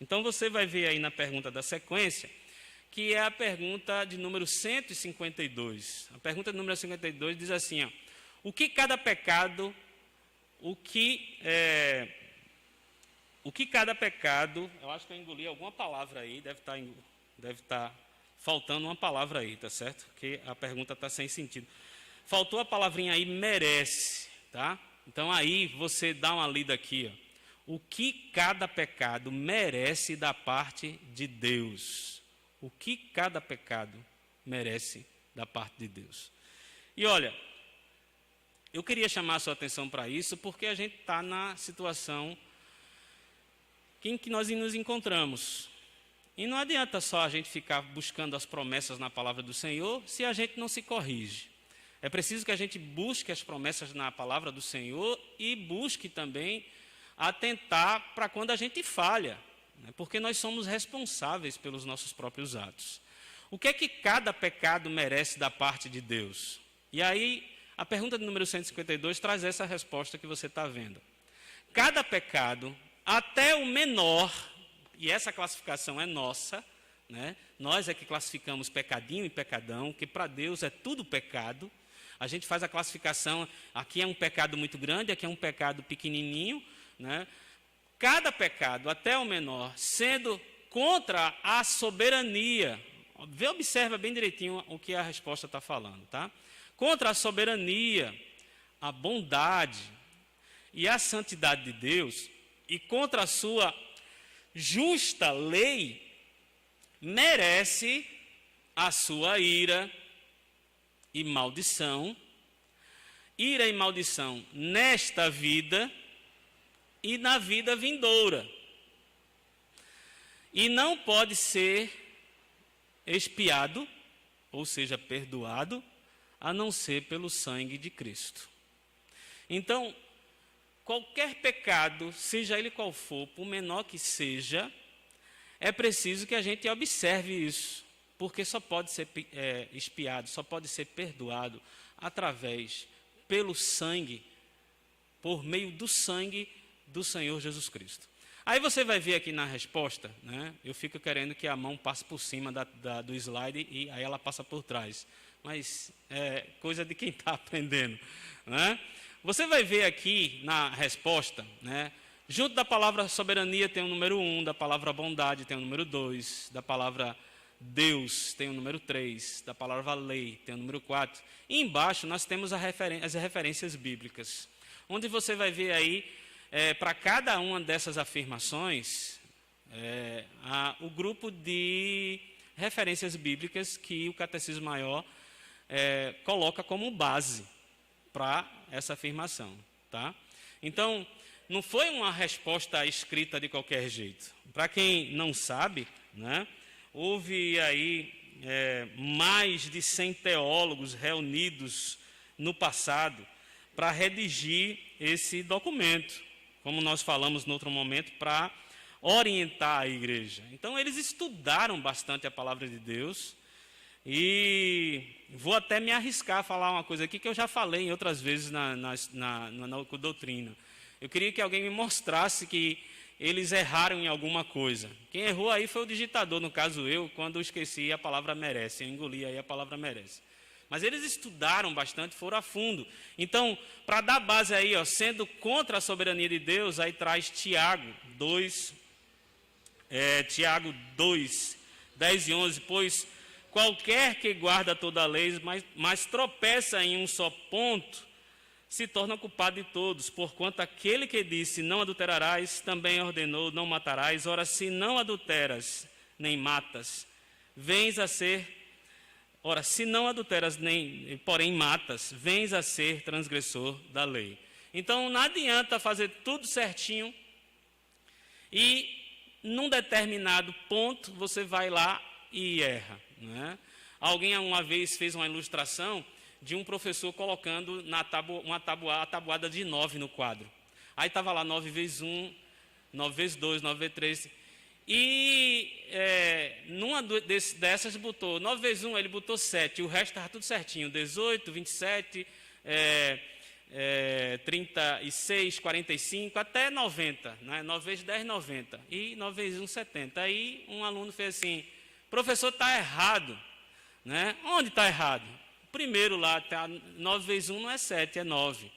Então você vai ver aí na pergunta da sequência, que é a pergunta de número 152. A pergunta de número 52 diz assim, o que cada pecado, eu acho que eu engoli alguma palavra aí, deve estar faltando uma palavra aí, tá certo? Porque a pergunta está sem sentido. Faltou a palavrinha aí, merece, tá? Então aí você dá uma lida aqui, o que cada pecado merece da parte de Deus? O que cada pecado merece da parte de Deus? E olha, eu queria chamar a sua atenção para isso, porque a gente está na situação em que nós nos encontramos. E não adianta só a gente ficar buscando as promessas na palavra do Senhor se a gente não se corrige. É preciso que a gente busque as promessas na palavra do Senhor e busque também atentar para quando a gente falha, né? Porque nós somos responsáveis pelos nossos próprios atos. O que é que cada pecado merece da parte de Deus? E aí, a pergunta de número 152 traz essa resposta que você está vendo. Cada pecado, até o menor... E essa classificação é nossa, né? Nós é que classificamos pecadinho e pecadão, que para Deus é tudo pecado. A gente faz a classificação, aqui é um pecado muito grande, aqui é um pecado pequenininho, né? Cada pecado, até o menor, sendo contra a soberania. Observa bem direitinho o que a resposta está falando, tá? Contra a soberania, a bondade e a santidade de Deus, e contra a sua justa lei, merece a sua ira e maldição, ira e maldição nesta vida e na vida vindoura. E não pode ser expiado, ou seja, perdoado, a não ser pelo sangue de Cristo. Então, qualquer pecado, seja ele qual for, por menor que seja, é preciso que a gente observe isso, porque só pode ser expiado, só pode ser perdoado através, pelo sangue, por meio do sangue do Senhor Jesus Cristo. Aí você vai ver aqui na resposta, né? Eu fico querendo que a mão passe por cima do slide e aí ela passa por trás. Mas é coisa de quem está aprendendo, né? Você vai ver aqui na resposta, né? Junto da palavra soberania tem o número 1, da palavra bondade tem o número 2, da palavra Deus tem o número 3, da palavra lei tem o número 4. E embaixo nós temos as referências bíblicas, onde você vai ver aí, para cada uma dessas afirmações, o grupo de referências bíblicas que o Catecismo Maior coloca como base para essa afirmação, tá? Então, não foi uma resposta escrita de qualquer jeito. Para quem não sabe, né, houve aí mais de 100 teólogos reunidos no passado para redigir esse documento, como nós falamos no outro momento, para orientar a igreja. Então, eles estudaram bastante a palavra de Deus, e vou até me arriscar a falar uma coisa aqui que eu já falei em outras vezes na doutrina. Eu queria que alguém me mostrasse que eles erraram em alguma coisa. Quem errou aí foi o digitador, no caso eu, quando eu esqueci a palavra merece, eu engoli aí a palavra merece. Mas eles estudaram bastante, foram a fundo. Então, para dar base aí, sendo contra a soberania de Deus, aí traz Tiago 2, 10 e 11, pois qualquer que guarda toda a lei, mas tropeça em um só ponto, se torna culpado de todos, porquanto aquele que disse, não adulterarás, também ordenou, não matarás. Ora, se não adulteras, nem matas, se não adulteras, porém matas, vens a ser transgressor da lei. Então, não adianta fazer tudo certinho e, num determinado ponto, você vai lá e erra, né? Alguém uma vez fez uma ilustração de um professor colocando a tabuada de 9 no quadro. Aí estava lá 9 vezes 1, 9 vezes 2, 9 vezes 3. E numa dessas botou 9 vezes 1, ele botou 7. O resto estava tudo certinho. 18, 27, 36, 45, até 90. Né? 9 vezes 10, 90. E 9 vezes 1, 70. Aí um aluno fez assim, professor, está errado. Né? Onde está errado? Primeiro lá, 9 vezes 1 não é 7, é 9.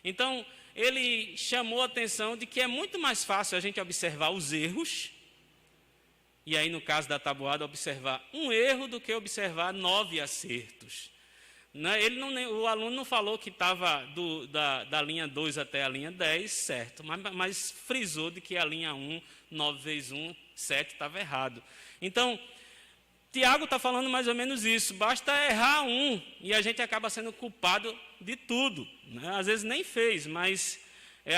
Então, ele chamou a atenção de que é muito mais fácil a gente observar os erros, e aí no caso da tabuada, observar um erro do que observar 9 acertos. O aluno não falou que estava da linha 2 até a linha 10, certo, mas frisou de que a linha 1, 9 vezes 1, 7, estava errado. Então, Tiago está falando mais ou menos isso, basta errar um e a gente acaba sendo culpado de tudo. Né? Às vezes nem fez, mas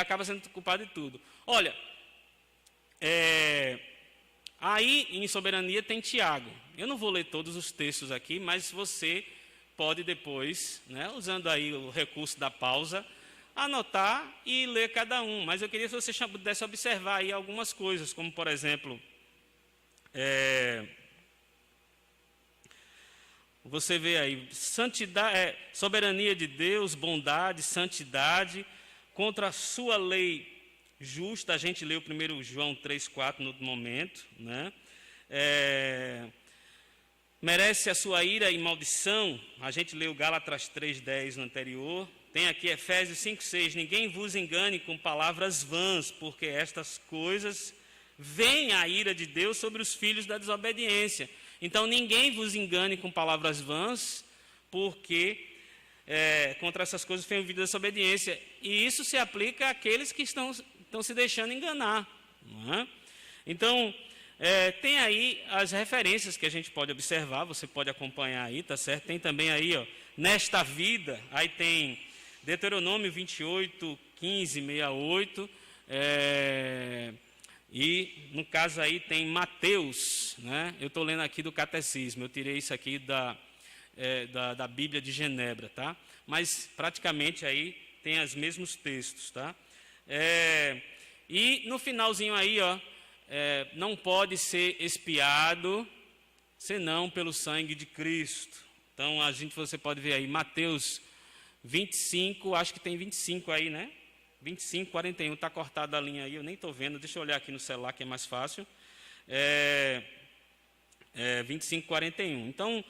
acaba sendo culpado de tudo. Olha, aí em soberania tem Tiago. Eu não vou ler todos os textos aqui, mas você pode depois, né, usando aí o recurso da pausa, anotar e ler cada um. Mas eu queria que você pudesse observar aí algumas coisas, como por exemplo, você vê aí, santidade, soberania de Deus, bondade, santidade, contra a sua lei justa. A gente leu 1 João 3,4 no momento, né? Merece a sua ira e maldição. A gente leu Gálatas 3,10 no anterior. Tem aqui Efésios 5,6. Ninguém vos engane com palavras vãs, porque estas coisas vem a ira de Deus sobre os filhos da desobediência. Então, ninguém vos engane com palavras vãs, porque contra essas coisas vem o vídeo da desobediência. E isso se aplica àqueles que estão se deixando enganar. Não é? Então, Tem aí as referências que a gente pode observar, você pode acompanhar aí, tá certo? Tem também aí, ó, nesta vida, aí tem Deuteronômio 28, 15, 68, e no caso aí tem Mateus, né? Eu estou lendo aqui do Catecismo, eu tirei isso aqui da Bíblia de Genebra, tá? Mas praticamente aí tem os mesmos textos, tá? E no finalzinho aí, ó, não pode ser expiado senão pelo sangue de Cristo. Então você pode ver aí Mateus 25, acho que tem 25 aí, né? 25, 41, está cortada a linha aí, eu nem estou vendo, deixa eu olhar aqui no celular que é mais fácil. 25, 41. Então,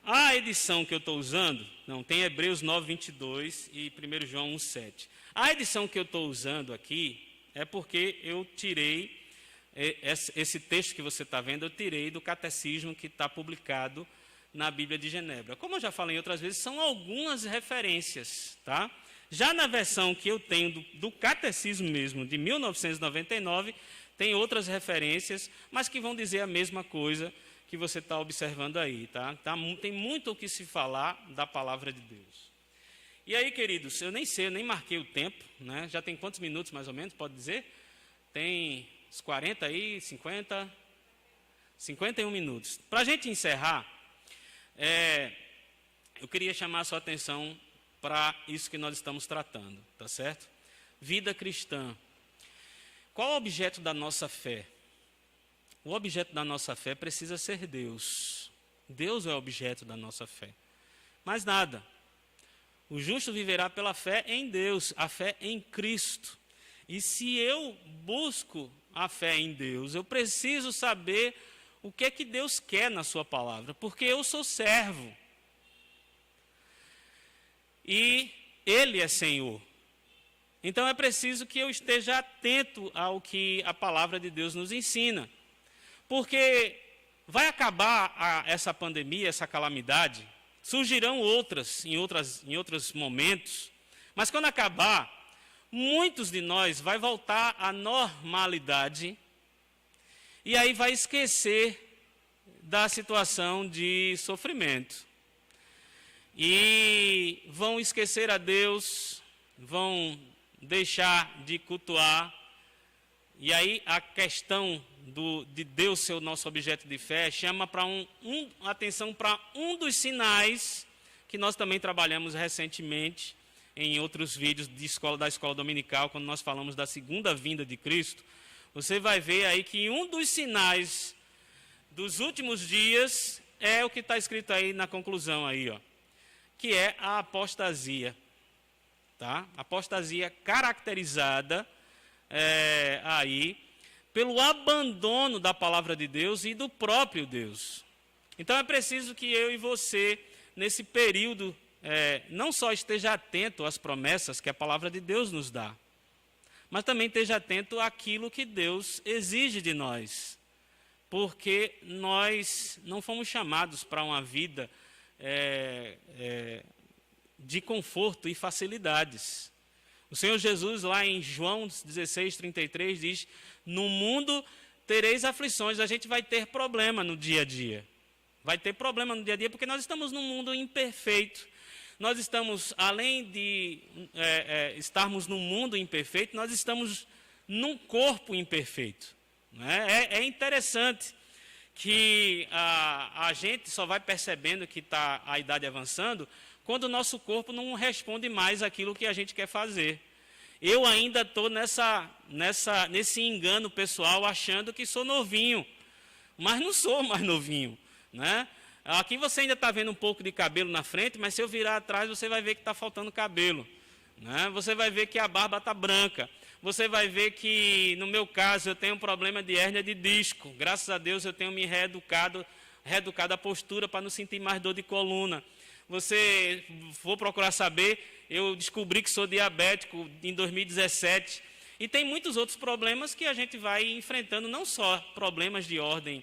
a edição que eu estou usando, não, tem Hebreus 9, 22 e 1 João 1, 7. A edição que eu estou usando aqui é porque eu tirei, esse texto que você está vendo, eu tirei do catecismo que está publicado na Bíblia de Genebra. Como eu já falei outras vezes, são algumas referências, tá? Já na versão que eu tenho do catecismo mesmo, de 1999, tem outras referências, mas que vão dizer a mesma coisa que você está observando aí, tá? Tem muito o que se falar da palavra de Deus. E aí, queridos, eu nem sei, eu nem marquei o tempo, né? Já tem quantos minutos mais ou menos, pode dizer? Tem uns 40 aí, 50, 51 minutos. Para a gente encerrar, eu queria chamar a sua atenção para isso que nós estamos tratando, tá certo? Vida cristã. Qual é o objeto da nossa fé? O objeto da nossa fé precisa ser Deus. Deus é o objeto da nossa fé. Mais nada. O justo viverá pela fé em Deus, a fé em Cristo. E se eu busco a fé em Deus, eu preciso saber o que é que Deus quer na sua palavra, porque eu sou servo. E Ele é Senhor. Então é preciso que eu esteja atento ao que a palavra de Deus nos ensina. Porque vai acabar essa pandemia, essa calamidade, surgirão outras em outros momentos, mas quando acabar, muitos de nós vai voltar à normalidade e aí vai esquecer da situação de sofrimento. E vão esquecer a Deus, vão deixar de cultuar. E aí a questão de Deus ser o nosso objeto de fé chama para atenção para um dos sinais que nós também trabalhamos recentemente em outros vídeos da escola dominical, quando nós falamos da segunda vinda de Cristo. Você vai ver aí que um dos sinais dos últimos dias é o que está escrito aí na conclusão aí, ó, que é a apostasia, tá? Apostasia caracterizada aí pelo abandono da palavra de Deus e do próprio Deus. Então é preciso que eu e você, nesse período, não só esteja atento às promessas que a palavra de Deus nos dá, mas também esteja atento àquilo que Deus exige de nós, porque nós não fomos chamados para uma vida de conforto e facilidades. O Senhor Jesus, lá em João 16, 33, diz: no mundo tereis aflições. A gente vai ter problema no dia a dia. Vai ter problema no dia a dia porque nós estamos num mundo imperfeito. Nós estamos, além de estarmos num mundo imperfeito, nós estamos num corpo imperfeito. Né? É interessante que a gente só vai percebendo que está a idade avançando quando o nosso corpo não responde mais aquilo que a gente quer fazer. Eu ainda estou nesse engano pessoal, achando que sou novinho, mas não sou mais novinho. Né? Aqui você ainda está vendo um pouco de cabelo na frente, mas se eu virar atrás, você vai ver que está faltando cabelo. Né? Você vai ver que a barba está branca. Você vai ver que, no meu caso, eu tenho um problema de hérnia de disco. Graças a Deus eu tenho me reeducado a postura para não sentir mais dor de coluna. Você for procurar saber, eu descobri que sou diabético em 2017. E tem muitos outros problemas que a gente vai enfrentando, não só problemas de ordem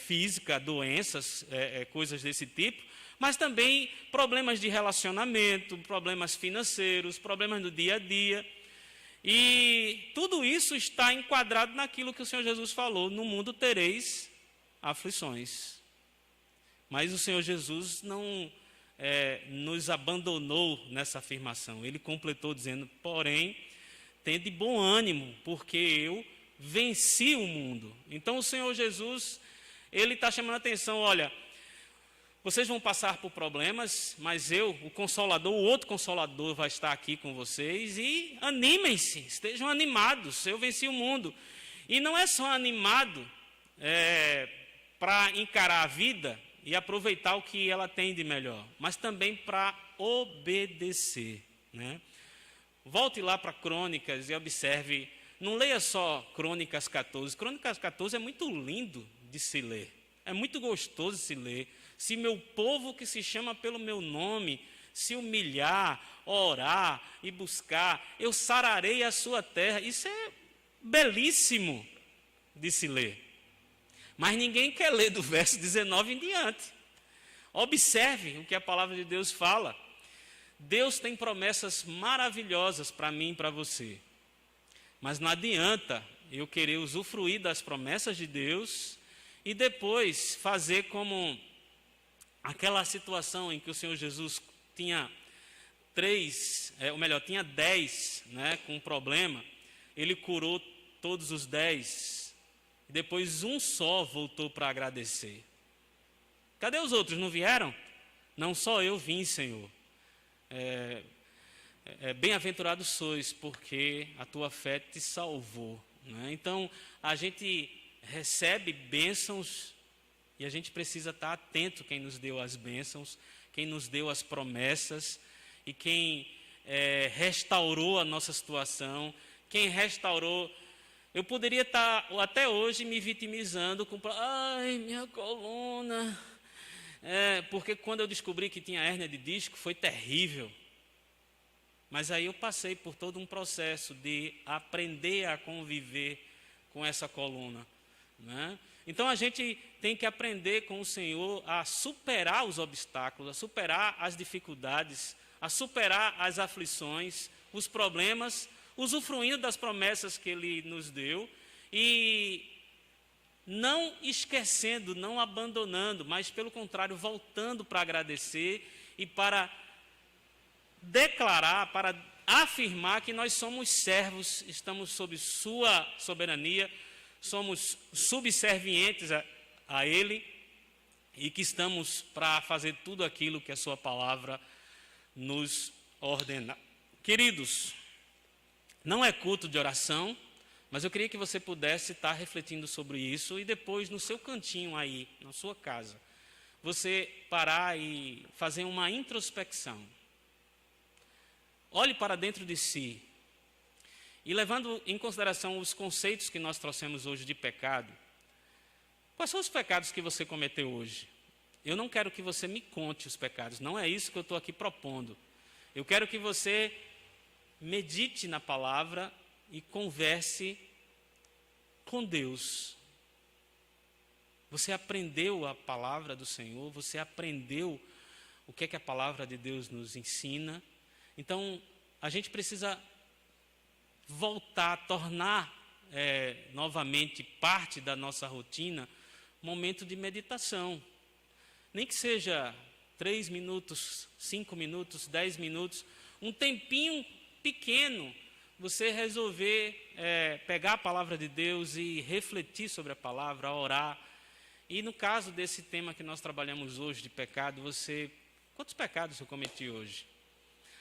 física, doenças, coisas desse tipo, mas também problemas de relacionamento, problemas financeiros, problemas do dia a dia. E tudo isso está enquadrado naquilo que o Senhor Jesus falou: no mundo tereis aflições. Mas o Senhor Jesus não nos abandonou nessa afirmação. Ele completou dizendo: porém, tende bom ânimo, porque eu venci o mundo. Então o Senhor Jesus, ele está chamando a atenção: olha, vocês vão passar por problemas, mas eu, o Consolador, o outro Consolador vai estar aqui com vocês, e animem-se, estejam animados, eu venci o mundo. E não é só animado para encarar a vida e aproveitar o que ela tem de melhor, mas também para obedecer, né? Volte lá para Crônicas e observe, não leia só Crônicas 14. Crônicas 14 é muito lindo de se ler, é muito gostoso de se ler. Se meu povo que se chama pelo meu nome se humilhar, orar e buscar, eu sararei a sua terra. Isso é belíssimo de se ler. Mas ninguém quer ler do verso 19 em diante. Observe o que a palavra de Deus fala. Deus tem promessas maravilhosas para mim e para você. Mas não adianta eu querer usufruir das promessas de Deus e depois fazer como aquela situação em que o Senhor Jesus tinha tinha 10, né, com um problema. Ele curou todos os 10. E depois um só voltou para agradecer. Cadê os outros? Não vieram? Não, só eu vim, Senhor. Bem-aventurados sois, porque a tua fé te salvou, né? Então, a gente recebe bênçãos e a gente precisa estar atento quem nos deu as bênçãos, quem nos deu as promessas e quem restaurou a nossa situação, quem restaurou. Eu poderia estar até hoje me vitimizando com: ai, minha coluna. Porque quando eu descobri que tinha hérnia de disco, foi terrível. Mas aí eu passei por todo um processo de aprender a conviver com essa coluna, né? Então a gente tem que aprender com o Senhor a superar os obstáculos, a superar as dificuldades, a superar as aflições, os problemas, usufruindo das promessas que Ele nos deu e não esquecendo, não abandonando, mas pelo contrário, voltando para agradecer e para declarar, para afirmar que nós somos servos, estamos sob sua soberania, somos subservientes a Ele e que estamos para fazer tudo aquilo que a sua palavra nos ordena. Queridos, não é culto de oração, mas eu queria que você pudesse estar refletindo sobre isso e depois no seu cantinho aí, na sua casa, você parar e fazer uma introspecção. Olhe para dentro de si e, levando em consideração os conceitos que nós trouxemos hoje de pecado, quais são os pecados que você cometeu hoje? Eu não quero que você me conte os pecados, não é isso que eu estou aqui propondo. Eu quero que você medite na palavra e converse com Deus. Você aprendeu a palavra do Senhor, você aprendeu o que é que a palavra de Deus nos ensina. Então, a gente precisa voltar, tornar novamente parte da nossa rotina, momento de meditação. Nem que seja 3 minutos, 5 minutos, 10 minutos, um tempinho pequeno, você resolver pegar a palavra de Deus e refletir sobre a palavra, orar. E no caso desse tema que nós trabalhamos hoje de pecado, quantos pecados eu cometi hoje?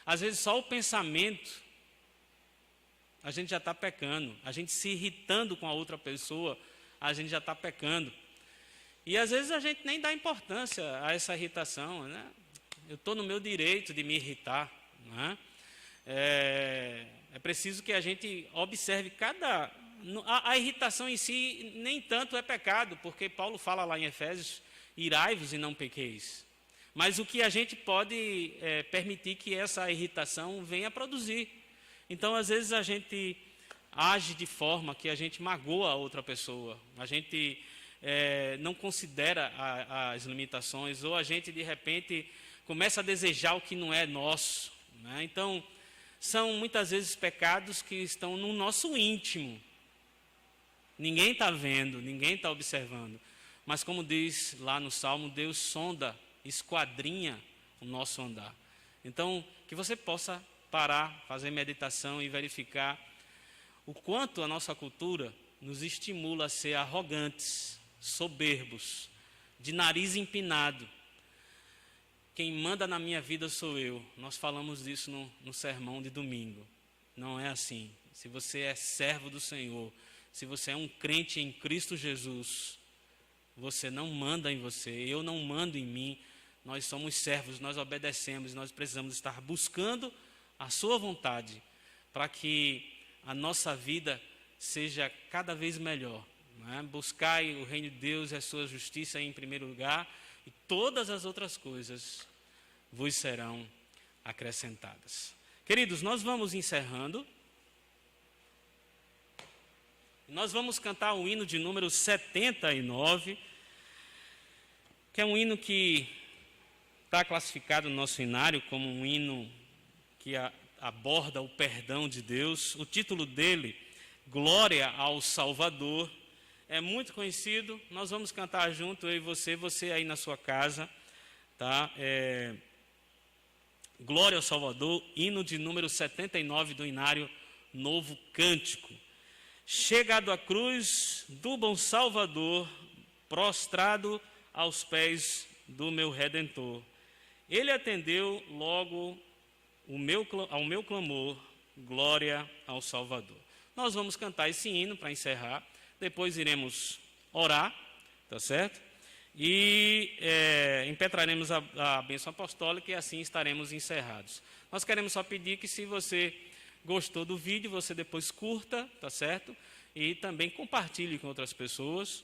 Às vezes só o pensamento, a gente já está pecando. A gente se irritando com a outra pessoa, a gente já está pecando. E às vezes a gente nem dá importância a essa irritação, né? Eu estou no meu direito de me irritar, né? É preciso que a gente observe a irritação em si nem tanto é pecado, porque Paulo fala lá em Efésios: irai-vos e não pequeis. Mas o que a gente pode permitir que essa irritação venha a produzir. Então, às vezes, a gente age de forma que a gente magoa a outra pessoa. A gente não considera as limitações, ou a gente, de repente, começa a desejar o que não é nosso, né? Então, são muitas vezes pecados que estão no nosso íntimo. Ninguém está vendo, ninguém está observando. Mas como diz lá no Salmo, Deus sonda, esquadrinha o nosso andar. Então, que você possa parar, fazer meditação e verificar o quanto a nossa cultura nos estimula a ser arrogantes, soberbos, de nariz empinado. Quem manda na minha vida sou eu. Nós falamos disso no sermão de domingo. Não é assim. Se você é servo do Senhor, se você é um crente em Cristo Jesus, você não manda em você, eu não mando em mim. Nós somos servos, nós obedecemos, nós precisamos estar buscando a sua vontade para que a nossa vida seja cada vez melhor. Não é? Buscai o reino de Deus e a sua justiça em primeiro lugar, e todas as outras coisas vos serão acrescentadas. Queridos, nós vamos encerrando. Nós vamos cantar o hino de número 79, que é um hino que está classificado no nosso hinário como um hino que aborda o perdão de Deus. O título dele, Glória ao Salvador, é muito conhecido. Nós vamos cantar junto, eu e você aí na sua casa, tá? Glória ao Salvador, hino de número 79 do hinário Novo Cântico. Chegado à cruz do bom Salvador, prostrado aos pés do meu Redentor, ele atendeu logo ao meu clamor, glória ao Salvador. Nós vamos cantar esse hino para encerrar, depois iremos orar, tá certo? E impetraremos a bênção apostólica e assim estaremos encerrados. Nós queremos só pedir que, se você gostou do vídeo, você depois curta, tá certo? E também compartilhe com outras pessoas.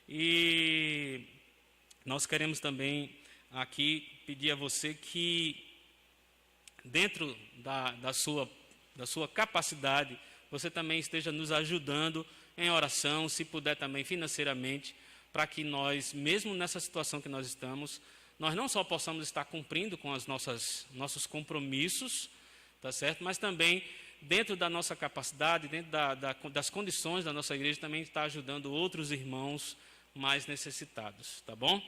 E nós queremos também aqui pedir a você que, dentro da sua capacidade, você também esteja nos ajudando em oração, se puder também financeiramente, para que nós, mesmo nessa situação que nós estamos, nós não só possamos estar cumprindo com os nossos compromissos, tá certo? Mas também, dentro da nossa capacidade, dentro das condições da nossa igreja, também estar ajudando outros irmãos mais necessitados, tá bom?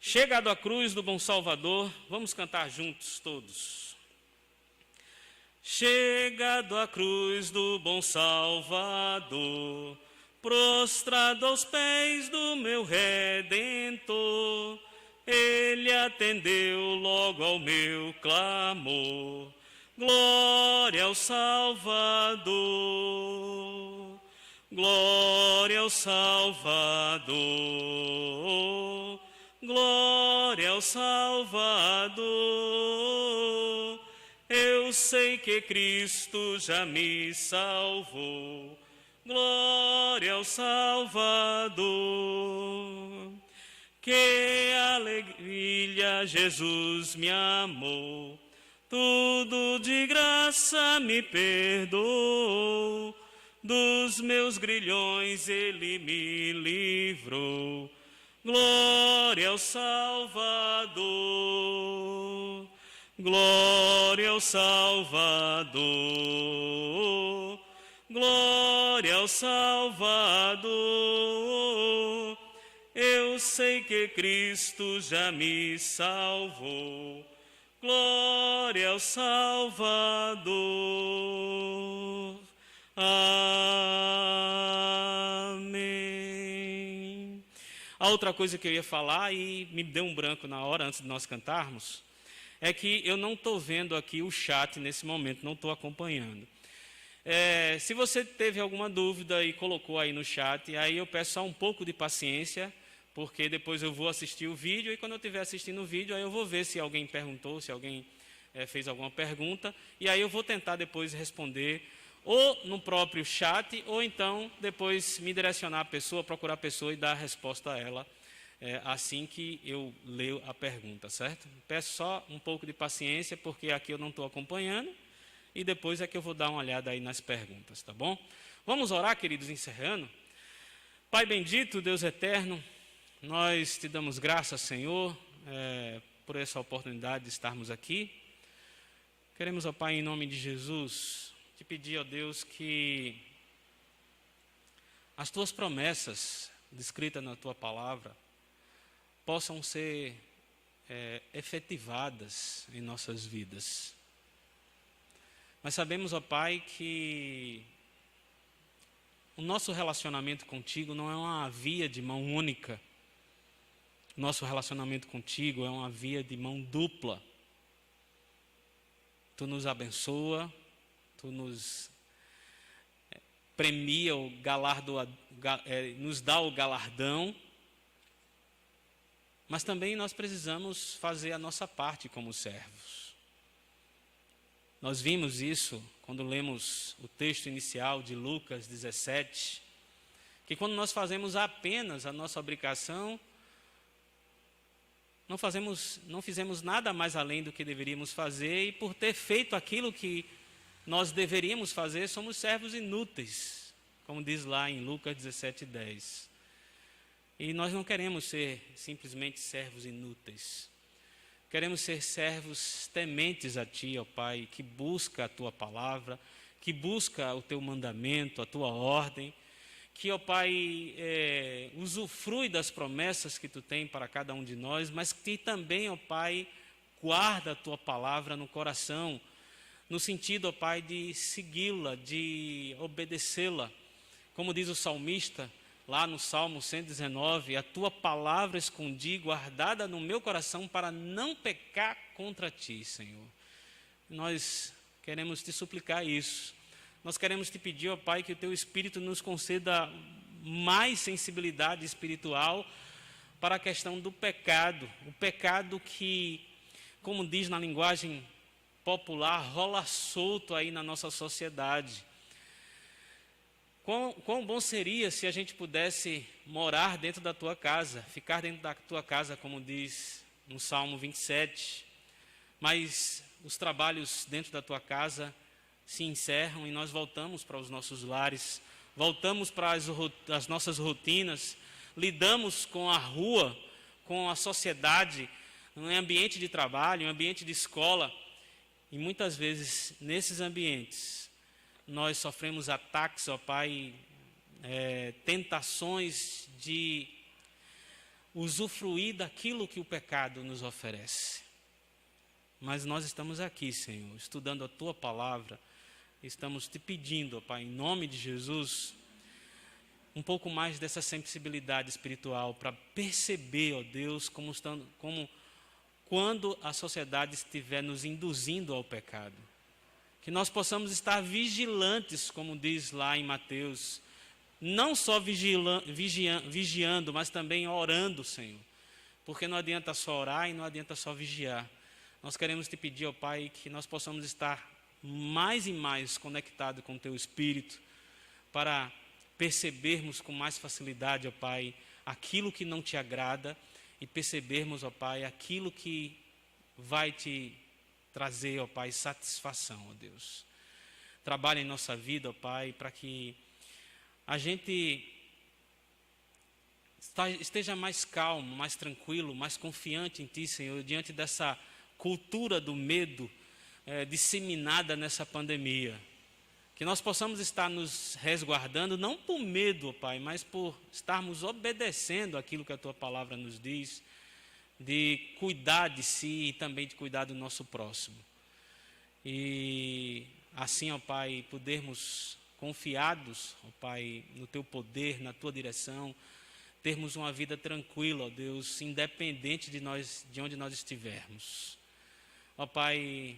Chegado à cruz do bom Salvador, vamos cantar juntos todos. Chegado à cruz do bom Salvador, prostrado aos pés do meu Redentor, ele atendeu logo ao meu clamor. Glória ao Salvador, glória ao Salvador, glória ao Salvador. Eu sei que Cristo já me salvou. Glória ao Salvador. Que alegria, Jesus me amou. Tudo de graça me perdoou. Dos meus grilhões ele me livrou. Glória ao Salvador. Glória ao Salvador, glória ao Salvador. Eu sei que Cristo já me salvou. Glória ao Salvador. Amém. A outra coisa que eu ia falar, e me deu um branco na hora antes de nós cantarmos, é que eu não estou vendo aqui o chat nesse momento, não estou acompanhando. Se você teve alguma dúvida e colocou aí no chat, aí eu peço só um pouco de paciência, porque depois eu vou assistir o vídeo, e quando eu estiver assistindo o vídeo, aí eu vou ver se alguém perguntou, se alguém fez alguma pergunta, e aí eu vou tentar depois responder, ou no próprio chat, ou então depois me direcionar a pessoa, procurar a pessoa e dar a resposta a ela, assim que eu leio a pergunta, certo? Peço só um pouco de paciência, porque aqui eu não estou acompanhando, e depois é que eu vou dar uma olhada aí nas perguntas, tá bom? Vamos orar, queridos, encerrando. Pai bendito, Deus eterno, nós te damos graças, Senhor, por essa oportunidade de estarmos aqui. Queremos, ó Pai, em nome de Jesus, te pedir, ó Deus, que as tuas promessas descritas na tua palavra possam ser efetivadas em nossas vidas. Nós sabemos, ó Pai, que o nosso relacionamento contigo não é uma via de mão única. Nosso relacionamento contigo é uma via de mão dupla. Tu nos abençoa, tu nos premia, nos dá o galardão, mas também nós precisamos fazer a nossa parte como servos. Nós vimos isso quando lemos o texto inicial de Lucas 17, que quando nós fazemos apenas a nossa obrigação, não fizemos nada mais além do que deveríamos fazer, e por ter feito aquilo que nós deveríamos fazer, somos servos inúteis, como diz lá em Lucas 17:10. E nós não queremos ser simplesmente servos inúteis. Queremos ser servos tementes a Ti, ó Pai, que busca a Tua palavra, que busca o Teu mandamento, a Tua ordem, que, ó Pai, usufrui das promessas que Tu tem para cada um de nós, mas que também, ó Pai, guarda a Tua palavra no coração, no sentido, ó Pai, de segui-la, de obedecê-la. Como diz o salmista, lá no Salmo 119, a Tua palavra escondi, guardada no meu coração, para não pecar contra Ti, Senhor. Nós queremos Te suplicar isso. Nós queremos Te pedir, ó Pai, que o Teu Espírito nos conceda mais sensibilidade espiritual para a questão do pecado. O pecado que, como diz na linguagem popular, rola solto aí na nossa sociedade. Quão bom seria se a gente pudesse morar dentro da tua casa, ficar dentro da tua casa, como diz no Salmo 27, mas os trabalhos dentro da tua casa se encerram e nós voltamos para os nossos lares, voltamos para as nossas rotinas, lidamos com a rua, com a sociedade, no ambiente de trabalho, no ambiente de escola, e muitas vezes nesses ambientes nós sofremos ataques, ó Pai, tentações de usufruir daquilo que o pecado nos oferece. Mas nós estamos aqui, Senhor, estudando a Tua palavra, estamos Te pedindo, ó Pai, em nome de Jesus, um pouco mais dessa sensibilidade espiritual para perceber, ó Deus, como quando a sociedade estiver nos induzindo ao pecado. Que nós possamos estar vigilantes, como diz lá em Mateus, não só vigiando, mas também orando, Senhor. Porque não adianta só orar e não adianta só vigiar. Nós queremos Te pedir, ó Pai, que nós possamos estar mais e mais conectados com o Teu Espírito, para percebermos com mais facilidade, ó Pai, aquilo que não Te agrada e percebermos, ó Pai, aquilo que vai Te trazer, ó Pai, satisfação, ó Deus. Trabalha em nossa vida, ó Pai, para que a gente esteja mais calmo, mais tranquilo, mais confiante em Ti, Senhor, diante dessa cultura do medo disseminada nessa pandemia. Que nós possamos estar nos resguardando, não por medo, ó Pai, mas por estarmos obedecendo aquilo que a Tua palavra nos diz, de cuidar de si e também de cuidar do nosso próximo. E assim, ó Pai, podermos confiados, ó Pai, no Teu poder, na Tua direção, termos uma vida tranquila, ó Deus, independente de onde nós estivermos. Ó Pai,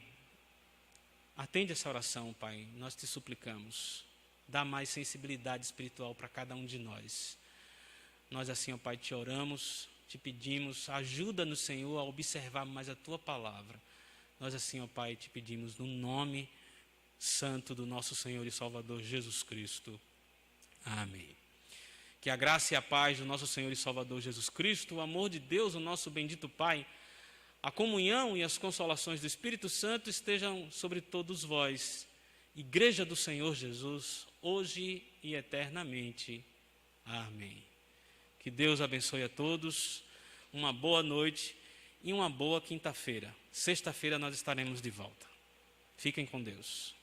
atende essa oração, Pai, nós Te suplicamos. Dá mais sensibilidade espiritual para cada um de nós. Nós assim, ó Pai, Te oramos, Te pedimos, ajuda-nos, Senhor, a observar mais a Tua palavra. Nós assim, ó Pai, Te pedimos no nome santo do nosso Senhor e Salvador Jesus Cristo. Amém. Que a graça e a paz do nosso Senhor e Salvador Jesus Cristo, o amor de Deus, o nosso bendito Pai, a comunhão e as consolações do Espírito Santo estejam sobre todos vós, Igreja do Senhor Jesus, hoje e eternamente. Amém. Que Deus abençoe a todos, uma boa noite e uma boa quinta-feira. Sexta-feira nós estaremos de volta. Fiquem com Deus.